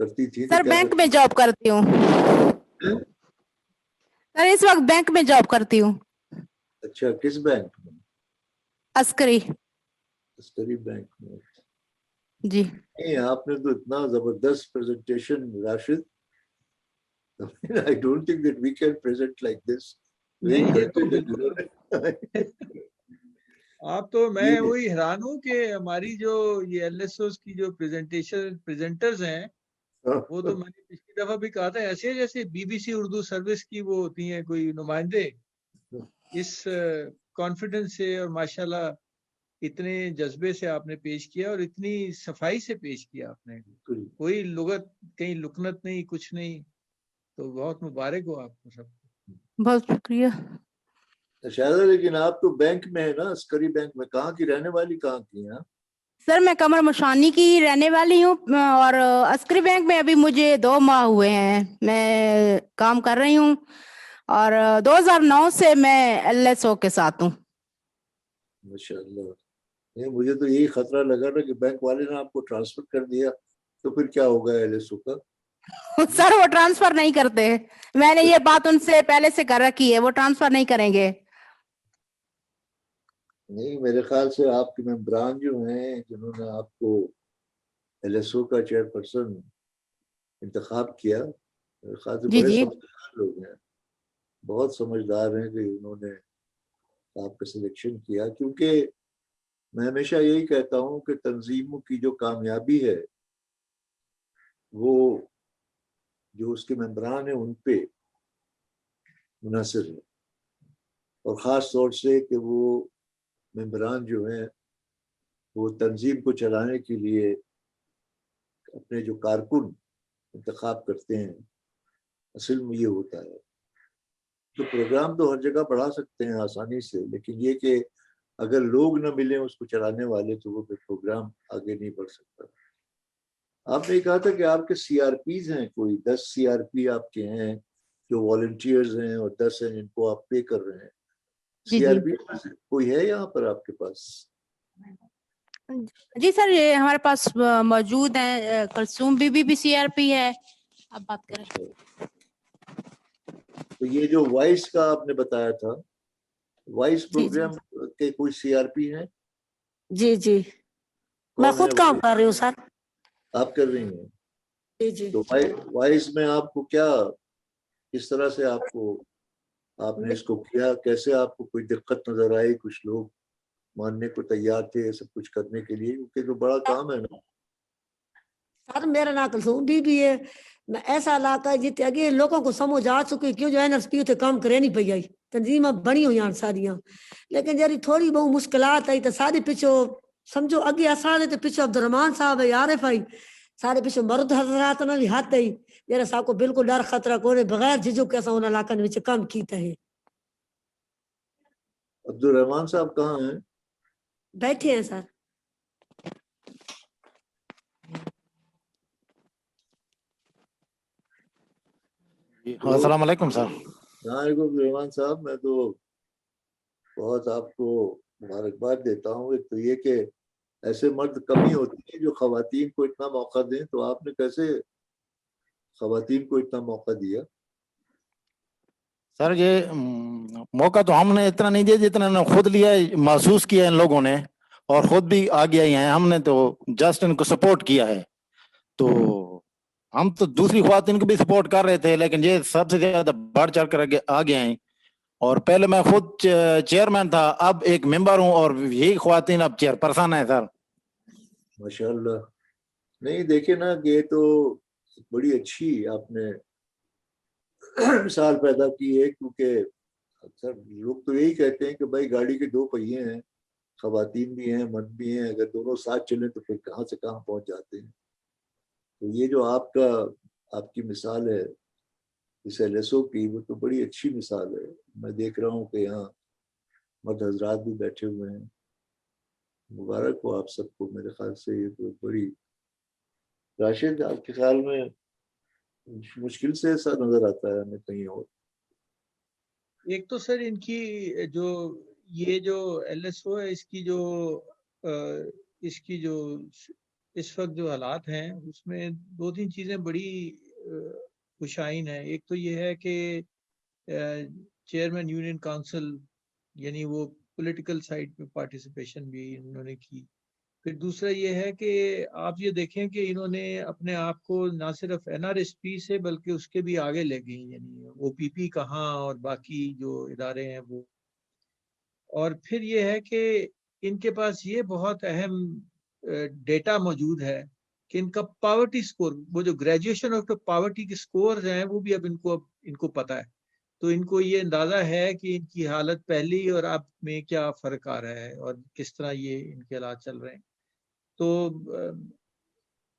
کرتی تھی تو سر کیا بینک میں جاب کرتی ہوں. سر اس وقت بینک میں جاب کرتی ہوں. اچھا کس بینک میں؟ عسکری. عسکری بینک میں. جی نہیں آپ نے تو اتنا زبردست presentation Rashid. I don't think that we can present like this. آپ تو میں وہی حیران ہوں کہ ہماری جو یہ LSOs کی جو پریزنٹرز ہیں وہ تو میں نے پچھلی دفعہ بھی کہا تھا ایسے جیسے BBC اردو سروس کی وہ ہوتی ہیں کوئی نمائندے. اس کانفیڈنس سے اور ماشاءاللہ اتنے جذبے سے آپ نے پیش کیا اور اتنی صفائی سے پیش کیا آپ نے, کوئی لغت کہیں لکنت نہیں, کچھ نہیں. تو بہت مبارک ہو آپ کو سب کو. بہت شکریہ. شاید لیکن آپ تو بینک میں ہے نا, عسکری بینک میں, کہاں کی رہنے والی, کہاں کی ہیں؟ سر میں قمر مشانی کی رہنے والی ہوں اور عسکری بینک میں ابھی مجھے 2 ماہ ہوئے ہیں, میں کام کر رہی ہوں اور 2009 سے میں LSO کے ساتھ ہوں. ماشاءاللہ. نہیں مجھے تو یہی خطرہ لگا نا کہ بینک والے نے آپ کو ٹرانسفر کر دیا تو پھر کیا ہوگا LSO کا. سر وہ ٹرانسفر نہیں کرتے, میں نے یہ بات ان سے پہلے سے کر رکھی ہے, وہ ٹرانسفر نہیں کریں گے. نہیں میرے خیال سے آپ کے ممبران جو ہیں جنہوں نے آپ کو LSO کا چیئرپرسن انتخاب کیا, میرے خیال سے جی بڑے جی سمجھدار لوگ ہیں, بہت سمجھدار ہیں کہ انہوں نے آپ کا سلیکشن کیا. کیونکہ میں ہمیشہ یہی کہتا ہوں کہ تنظیموں کی جو کامیابی ہے وہ جو اس کے ممبران ہیں ان پہ منحصر ہے, اور خاص طور سے کہ وہ ممبران جو ہیں وہ تنظیم کو چلانے کے لیے اپنے جو کارکن انتخاب کرتے ہیں, اصل میں یہ ہوتا ہے. تو پروگرام تو ہر جگہ بڑھا سکتے ہیں آسانی سے, لیکن یہ کہ اگر لوگ نہ ملیں اس کو چلانے والے تو وہ پھر پروگرام آگے نہیں بڑھ سکتا. آپ نے کہا تھا کہ آپ کے CRPs ہیں, کوئی 10 CRP آپ کے ہیں جو والنٹیئرز ہیں اور 10 ہیں جن کو آپ پے کر رہے ہیں. جی جی CRP کوئی ہے یہاں پر آپ کے پاس؟ جی سر, یہ ہمارے پاس موجود ہیں. کلثوم بی بھی CRP ہے. آپ بات کریں. تو یہ جو وائس کا آپ نے بتایا تھا, وائس پروگرام کے کوئی CRP ہیں؟ جی جی میں کون خود ہے کام کر رہی ہوں سر. آپ کر رہی ہیں؟ جی جی تو وائس میں آپ کو کیا, کس طرح سے آپ نے اس کو کیا, کیسے آپ کو کوئی دقت نظر آئی؟ کچھ لوگ ماننے کو تیار تھے سب کچھ کرنے کے لیے, کیونکہ تو بڑا کام ہے نا. سر میرا نام کلثوم بی بھی ہے. میں ایسا علاقہ ہے جتنے اگے لوگوں کو سمجھ آ چکی کیوں جو NRSP اتنے کام کرے نہیں پی آئی, تنظیمیں بنی ہوئی ہیں ساریاں, لیکن جی تھوڑی بہت مشکلات آئی تو سارے پچھو سمجھو اگے آسان ہے. پچھو عبدالرحمان صاحب ہے, عارف آئی, سارے پچھو مرد حضرات نے بھی ہاتھ آئی. جیسا صاحب کو بالکل ڈر خطرہ کونے, بغیر جھجک کے ان علاقوں میں کام کیتا ہے. عبدالرحمان صاحب کہاں ہیں؟ بیٹھے ہیں سر. السلام علیکم سر. السلام علیکم عبدالرحمان صاحب. میں تو بہت آپ کو مبارکباد دیتا ہوں. ایک تو یہ کہ ایسے مرد کم ہی ہوتے ہیں جو خواتین کو اتنا موقع دیں, تو آپ نے کیسے خواتین کو اتنا موقع دیا؟ سر یہ موقع تو ہم نے اتنا نہیں دیا جتنا نے خود لیا, محسوس کیا ان لوگوں نے, اور خود بھی آگے آئی ہیں. ہم نے تو جسٹ ان کو سپورٹ کیا ہے. تو ہم تو دوسری خواتین کو بھی سپورٹ کر رہے تھے, لیکن یہ سب سے زیادہ بڑھ چڑھ کر آگے آئیں. اور پہلے میں خود چیئرمین تھا, اب ایک ممبر ہوں, اور یہی خواتین اب چیئر پرسن ہے سر. ماشاءاللہ. نہیں دیکھیں نا کہ یہ تو بڑی اچھی آپ نے مثال پیدا کی ہے, کیونکہ اکثر لوگ تو یہی کہتے ہیں کہ بھائی گاڑی کے 2 پہیے ہیں, خواتین بھی ہیں مرد بھی ہیں, اگر دونوں ساتھ چلیں تو پھر کہاں سے کہاں پہنچ جاتے ہیں. تو یہ جو آپ کی مثال ہے اس LSO کی, وہ تو بڑی اچھی مثال ہے. میں دیکھ رہا ہوں کہ یہاں مرد حضرات بھی بیٹھے ہوئے ہیں. مبارک ہو آپ سب کو. میرے خیال سے یہ تو بڑی, راشد آپ کے خیال میں مشکل سے ایسا نظر آتا ہے ہمیں کہیں اور؟ ایک تو سر ان کی جو یہ جو LSO ہے اس کی جو اس وقت جو حالات ہیں اس میں 2-3 چیزیں بڑی خوشائن ہیں. ایک تو یہ ہے کہ چیئرمین یونین کاؤنسل یعنی وہ پولیٹیکل سائڈ پہ پارٹیسپیشن بھی انہوں نے کی. پھر دوسرا یہ ہے کہ آپ یہ دیکھیں کہ انہوں نے اپنے آپ کو نہ صرف NRSP سے بلکہ اس کے بھی آگے لے گئی, یعنی OPP کہاں اور باقی جو ادارے ہیں وہ. اور پھر یہ ہے کہ ان کے پاس یہ بہت اہم ڈیٹا موجود ہے کہ ان کا پاورٹی سکور, وہ جو گریجویشن آف پاورٹی کے سکورز ہیں وہ بھی اب ان کو پتہ ہے. تو ان کو یہ اندازہ ہے کہ ان کی حالت پہلی اور اب میں کیا فرق آ رہا ہے اور کس طرح یہ ان کے حالات چل رہے ہیں. تو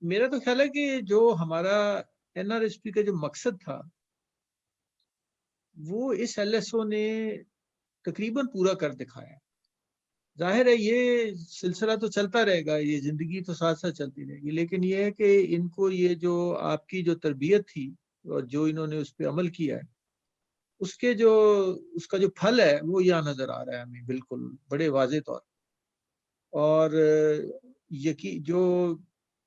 میرا تو خیال ہے کہ جو ہمارا NRSP کا جو مقصد تھا وہ اس LSO نے تقریباً پورا کر دکھایا. ظاہر ہے یہ سلسلہ تو چلتا رہے گا, یہ زندگی تو ساتھ ساتھ چلتی رہے گی, لیکن یہ ہے کہ ان کو یہ جو آپ کی جو تربیت تھی اور جو انہوں نے اس پہ عمل کیا ہے اس کا جو پھل ہے وہ یہاں نظر آ رہا ہے ہمیں بالکل بڑے واضح طور. اور جو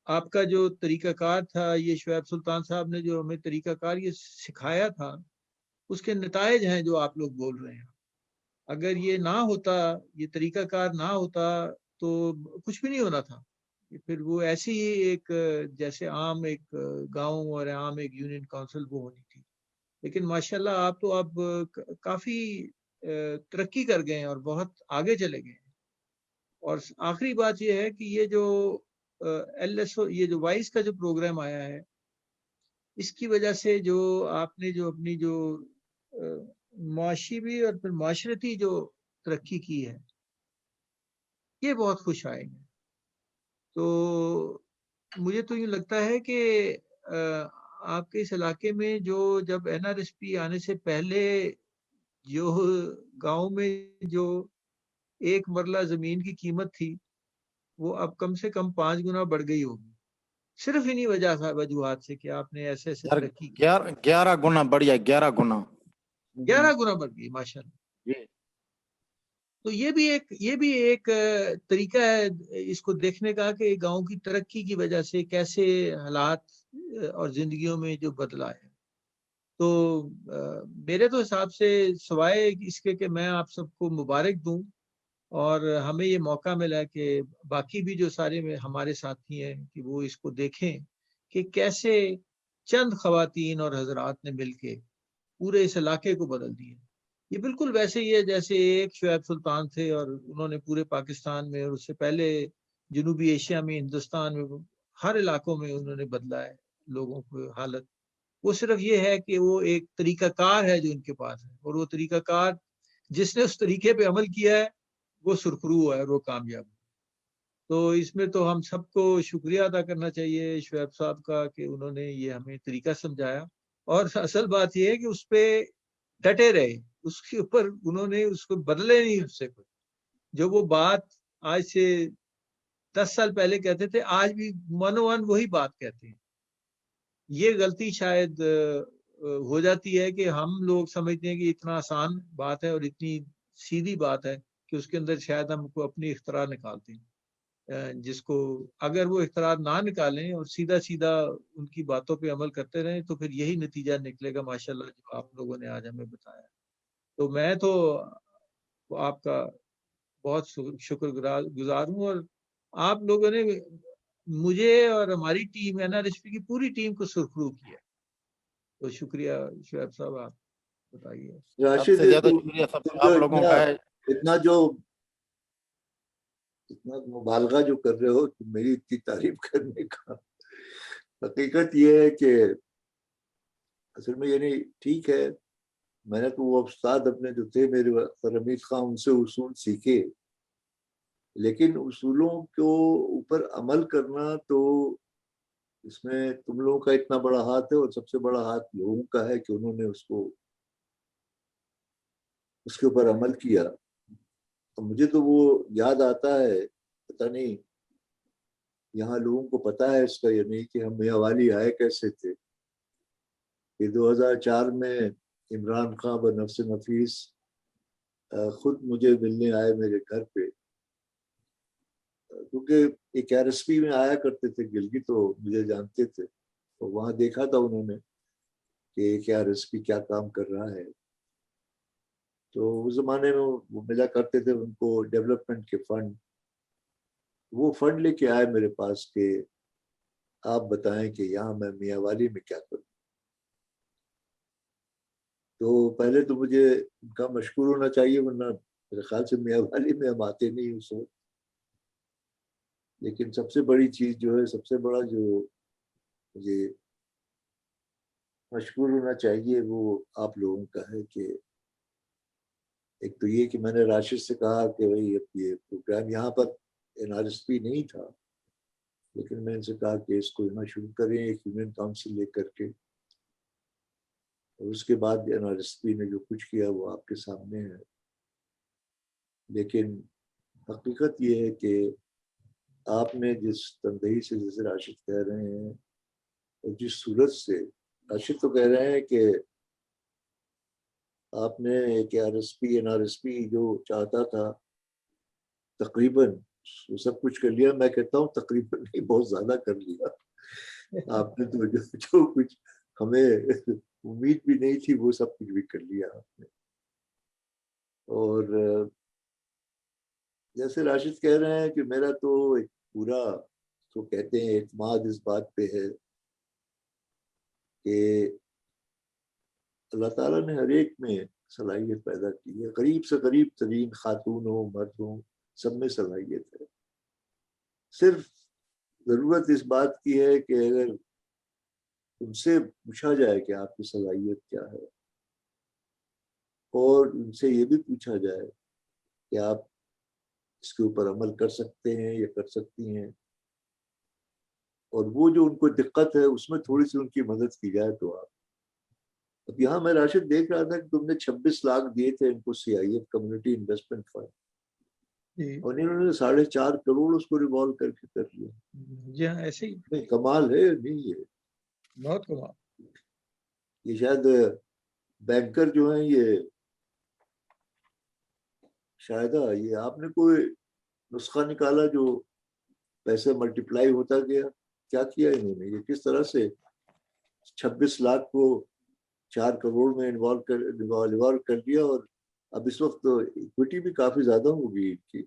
آپ کا جو طریقہ کار تھا, یہ شعیب سلطان صاحب نے جو ہمیں طریقہ کار یہ سکھایا تھا, اس کے نتائج ہیں جو آپ لوگ بول رہے ہیں. اگر یہ نہ ہوتا, یہ طریقہ کار نہ ہوتا تو کچھ بھی نہیں ہونا تھا. پھر وہ ایسی ہی ایک جیسے عام ایک گاؤں اور عام ایک یونین کونسل وہ ہونی تھی. لیکن ماشاءاللہ آپ تو اب کافی ترقی کر گئے ہیں اور بہت آگے چلے گئے ہیں. اور آخری بات یہ ہے کہ یہ جو LSO, یہ جو وائس کا جو پروگرام آیا ہے, اس کی وجہ سے جو آپ نے جو اپنی جو معاشی بھی اور پھر معاشرتی جو ترقی کی ہے, یہ بہت خوش آئے ہیں. تو مجھے تو یہ لگتا ہے کہ آپ کے اس علاقے میں جب NRSP آنے سے پہلے جو گاؤں میں جو ایک مرلہ زمین کی قیمت تھی وہ اب کم سے کم 5 گنا بڑھ گئی ہوگی, صرف انہی وجوہات سے کہ آپ نے ایسے ترقی کی. 11 گنا بڑھیا, 11 گنا 11 گنا بڑھ گئی ماشاءاللہ. تو یہ بھی ایک طریقہ ہے اس کو دیکھنے کا کہ گاؤں کی ترقی کی وجہ سے کیسے حالات اور زندگیوں میں جو بدلا ہے. تو میرے تو حساب سے سوائے اس کے کہ میں آپ سب کو مبارک دوں اور ہمیں یہ موقع ملا کہ باقی بھی جو سارے ہمارے ساتھی ہیں کہ وہ اس کو دیکھیں کہ کیسے چند خواتین اور حضرات نے مل کے پورے اس علاقے کو بدل دیا. یہ بالکل ویسے ہی ہے جیسے ایک شعیب سلطان تھے اور انہوں نے پورے پاکستان میں اور اس سے پہلے جنوبی ایشیا میں, ہندوستان میں, ہر علاقوں میں انہوں نے بدلا ہے لوگوں کو حالت. وہ صرف یہ ہے کہ وہ ایک طریقہ کار ہے جو ان کے پاس ہے, اور وہ طریقہ کار جس نے اس طریقے پہ عمل کیا ہے وہ سرخرو ہوا ہے اور وہ کامیاب. تو اس میں تو ہم سب کو شکریہ ادا کرنا چاہیے شعیب صاحب کا کہ انہوں نے یہ ہمیں طریقہ سمجھایا, اور اصل بات یہ ہے کہ اس پہ ڈٹے رہے, اس کے اوپر انہوں نے اس کو بدلے نہیں. اس سے جو وہ بات آج سے 10 سال پہلے کہتے تھے, آج بھی منوان وہی بات کہتے ہیں. یہ غلطی شاید ہو جاتی ہے کہ ہم لوگ سمجھتے ہیں کہ اتنا آسان بات ہے اور اتنی سیدھی بات ہے کہ اس کے اندر شاید ہم کو اپنی اختراع نکالتے ہیں, جس کو اگر وہ اختراع نہ نکالیں اور سیدھا سیدھا ان کی باتوں پہ عمل کرتے رہیں تو پھر یہی نتیجہ نکلے گا ماشاءاللہ جو آپ لوگوں نے آج ہمیں بتایا. تو میں تو آپ کا بہت شکر گزار ہوں, اور آپ لوگوں نے مجھے اور ہماری ٹیم NRSP کی پوری ٹیم کو سرخرو کیا. تو شکریہ شعیب صاحب, آپ بتائیے. راشد, سب سے زیادہ شکریہ آپ لوگوں کا ہے. اتنا مبالغہ جو کر رہے ہو میری اتنی تعریف کرنے کا, حقیقت یہ ہے کہ اصل میں یعنی ٹھیک ہے, میں نے تو وہ استاد اپنے جو تھے میرے رمیز خان, ان سے اصول سیکھے, لیکن اصولوں کو اوپر عمل کرنا تو اس میں تم لوگوں کا اتنا بڑا ہاتھ ہے, اور سب سے بڑا ہاتھ لوگوں کا ہے کہ انہوں نے اس کے اوپر عمل کیا. مجھے تو وہ یاد آتا ہے, پتہ نہیں یہاں لوگوں کو پتہ ہے اس کا یا نہیں, کہ ہم میاں والی آئے کیسے تھے. کہ 2004 میں عمران خان بنفس نفیس خود مجھے ملنے آئے میرے گھر پہ, کیونکہ ایک RSP میں آیا کرتے تھے گلگی, تو مجھے جانتے تھے, تو وہاں دیکھا تھا انہوں نے کہ ایک RSP کیا کام کر رہا ہے. تو اس زمانے میں وہ ملا کرتے تھے ان کو ڈیولپمنٹ کے فنڈ, وہ فنڈ لے کے آئے میرے پاس کہ آپ بتائیں کہ یہاں میں میاں والی میں کیا کروں. تو پہلے تو مجھے ان کا مشکور ہونا چاہیے, ورنہ میرے خیال سے میاں والی میں ہم آتے نہیں اس وقت. لیکن سب سے بڑی چیز جو ہے, سب سے بڑا جو مجھے مشکور ہونا چاہیے وہ آپ لوگوں کا ہے کہ ایک تو یہ کہ میں نے راشد سے کہا کہ بھائی اب یہ پروگرام یہاں پر NRSP نہیں تھا، لیکن میں ان سے کہا کہ اس کو یہاں شروع کریں ایک یونین کاؤنسل لے کر کے، اور اس کے بعد NRSP نے جو کچھ کیا وہ آپ کے سامنے ہے. لیکن حقیقت یہ ہے کہ آپ نے جس تندہی سے، جیسے راشد کہہ رہے ہیں، اور جس صورت سے راشد تو کہہ رہے ہیں کہ آپ نے ایک NRSP جو چاہتا تھا تقریباً وہ سب کچھ کر لیا. میں کہتا ہوں تقریباً نہیں، بہت زیادہ کر لیا. آپ نے تو جو کچھ ہمیں امید بھی نہیں تھی وہ سب کچھ بھی کر لیا آپ نے. اور جیسے راشد کہہ رہے ہیں کہ میرا تو ایک پورا تو کہتے ہیں اعتماد اس بات پہ ہے کہ اللہ تعالیٰ نے ہر ایک میں صلاحیت پیدا کی ہے. غریب سے غریب ترین خاتون ہو، مرد ہو، سب میں صلاحیت ہے. صرف ضرورت اس بات کی ہے کہ اگر ان سے پوچھا جائے کہ آپ کی صلاحیت کیا ہے، اور ان سے یہ بھی پوچھا جائے کہ آپ اس کے اوپر عمل کر سکتے ہیں یا کر سکتی ہیں، اور وہ جو ان کو دقت ہے اس میں تھوڑی سی ان کی مدد کی جائے تو آپ. اب یہاں میں راشد دیکھ رہا تھا کہ تم نے 26 لاکھ دیے تھے ان کو CIF کمیونٹی انویسٹمنٹ فنڈ، اور انہوں نے 4.5 کروڑ اس کو ریوالو کر کے کر لیا. جی ہاں، ایسے ہی نہیں کمال ہے نہیں ہے بہت کمال. یہ شاید بینکر جو ہیں یہ شاید یہ آپ نے کوئی نسخہ نکالا جو پیسے ملٹیپلائی ہوتا گیا. کیا کیا انہوں نے، یہ کس طرح سے 26 لاکھ کو 4 کروڑ میں انوالو کر لیا، اور اب اس وقت تو ایکویٹی بھی کافی زیادہ ہوگی ان کی،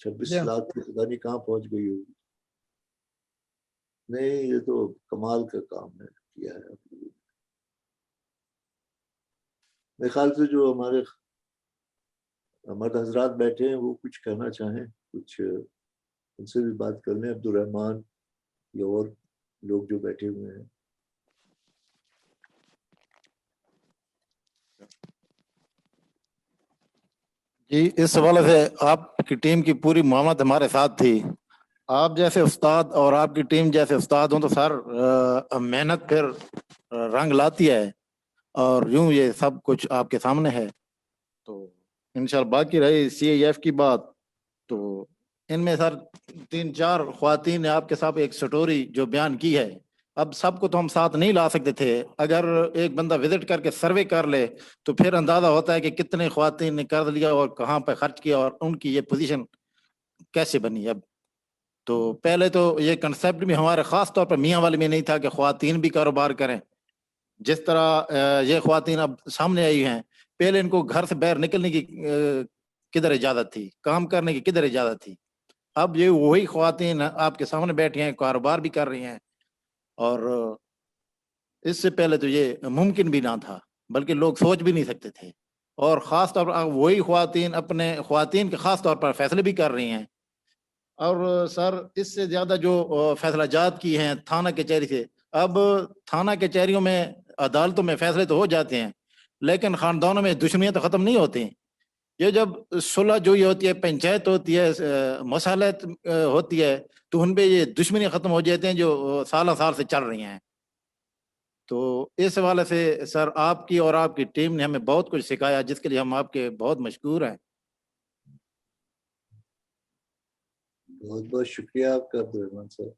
26 لاکھ کی پتہ نہیں کہاں پہنچ گئی ہوگی. نہیں یہ تو کمال کا کام ہے کیا ہے آپ لوگوں نے. میرے خیال سے جو ہمارے مرد حضرات بیٹھے ہیں وہ کچھ کہنا چاہیں، کچھ ان سے بھی بات کر لیں. عبدالرحمان یا اور لوگ جو بیٹھے ہوئے ہیں. جی اس حوالے سے آپ کی ٹیم کی پوری معاونت ہمارے ساتھ تھی. آپ جیسے استاد اور آپ کی ٹیم جیسے استاد ہوں تو سر محنت پھر رنگ لاتی ہے، اور یوں یہ سب کچھ آپ کے سامنے ہے. تو انشاءاللہ باقی رہی CIF کی بات، تو ان میں سر 3-4 خواتین نے آپ کے ساتھ ایک سٹوری جو بیان کی ہے. اب سب کو تو ہم ساتھ نہیں لا سکتے تھے، اگر ایک بندہ وزٹ کر کے سروے کر لے تو پھر اندازہ ہوتا ہے کہ کتنے خواتین نے قرض لیا اور کہاں پہ خرچ کیا اور ان کی یہ پوزیشن کیسے بنی. اب تو پہلے تو یہ کنسیپٹ بھی ہمارے خاص طور پر میاں والے میں نہیں تھا کہ خواتین بھی کاروبار کریں. جس طرح یہ خواتین اب سامنے آئی ہیں، پہلے ان کو گھر سے باہر نکلنے کی کدھر اجازت تھی، کام کرنے کی کدھر اجازت تھی. اب یہ وہی خواتین آپ کے سامنے بیٹھی ہیں، کاروبار بھی کر رہی ہیں، اور اس سے پہلے تو یہ ممکن بھی نہ تھا، بلکہ لوگ سوچ بھی نہیں سکتے تھے. اور خاص طور پر وہی خواتین اپنے خواتین کے خاص طور پر فیصلے بھی کر رہی ہیں. اور سر اس سے زیادہ جو فیصلہ جات کی ہیں تھانہ کچہری سے، اب تھانہ کچہریوں میں عدالتوں میں فیصلے تو ہو جاتے ہیں، لیکن خاندانوں میں دشمنیاں تو ختم نہیں ہوتی. یہ جب صلح جوئی ہوتی ہے، پنچایت ہوتی ہے، مصالحت ہوتی ہے، تو ان پہ یہ دشمنیاں ختم ہو جاتے ہیں جو سالہ سال سے چل رہی ہیں. تو اس حوالے سے سر آپ کی اور آپ کی ٹیم نے ہمیں بہت کچھ سکھایا، جس کے لیے ہم آپ کے بہت مشکور ہیں. بہت بہت شکریہ آپ کا عبدالرحمان صاحب.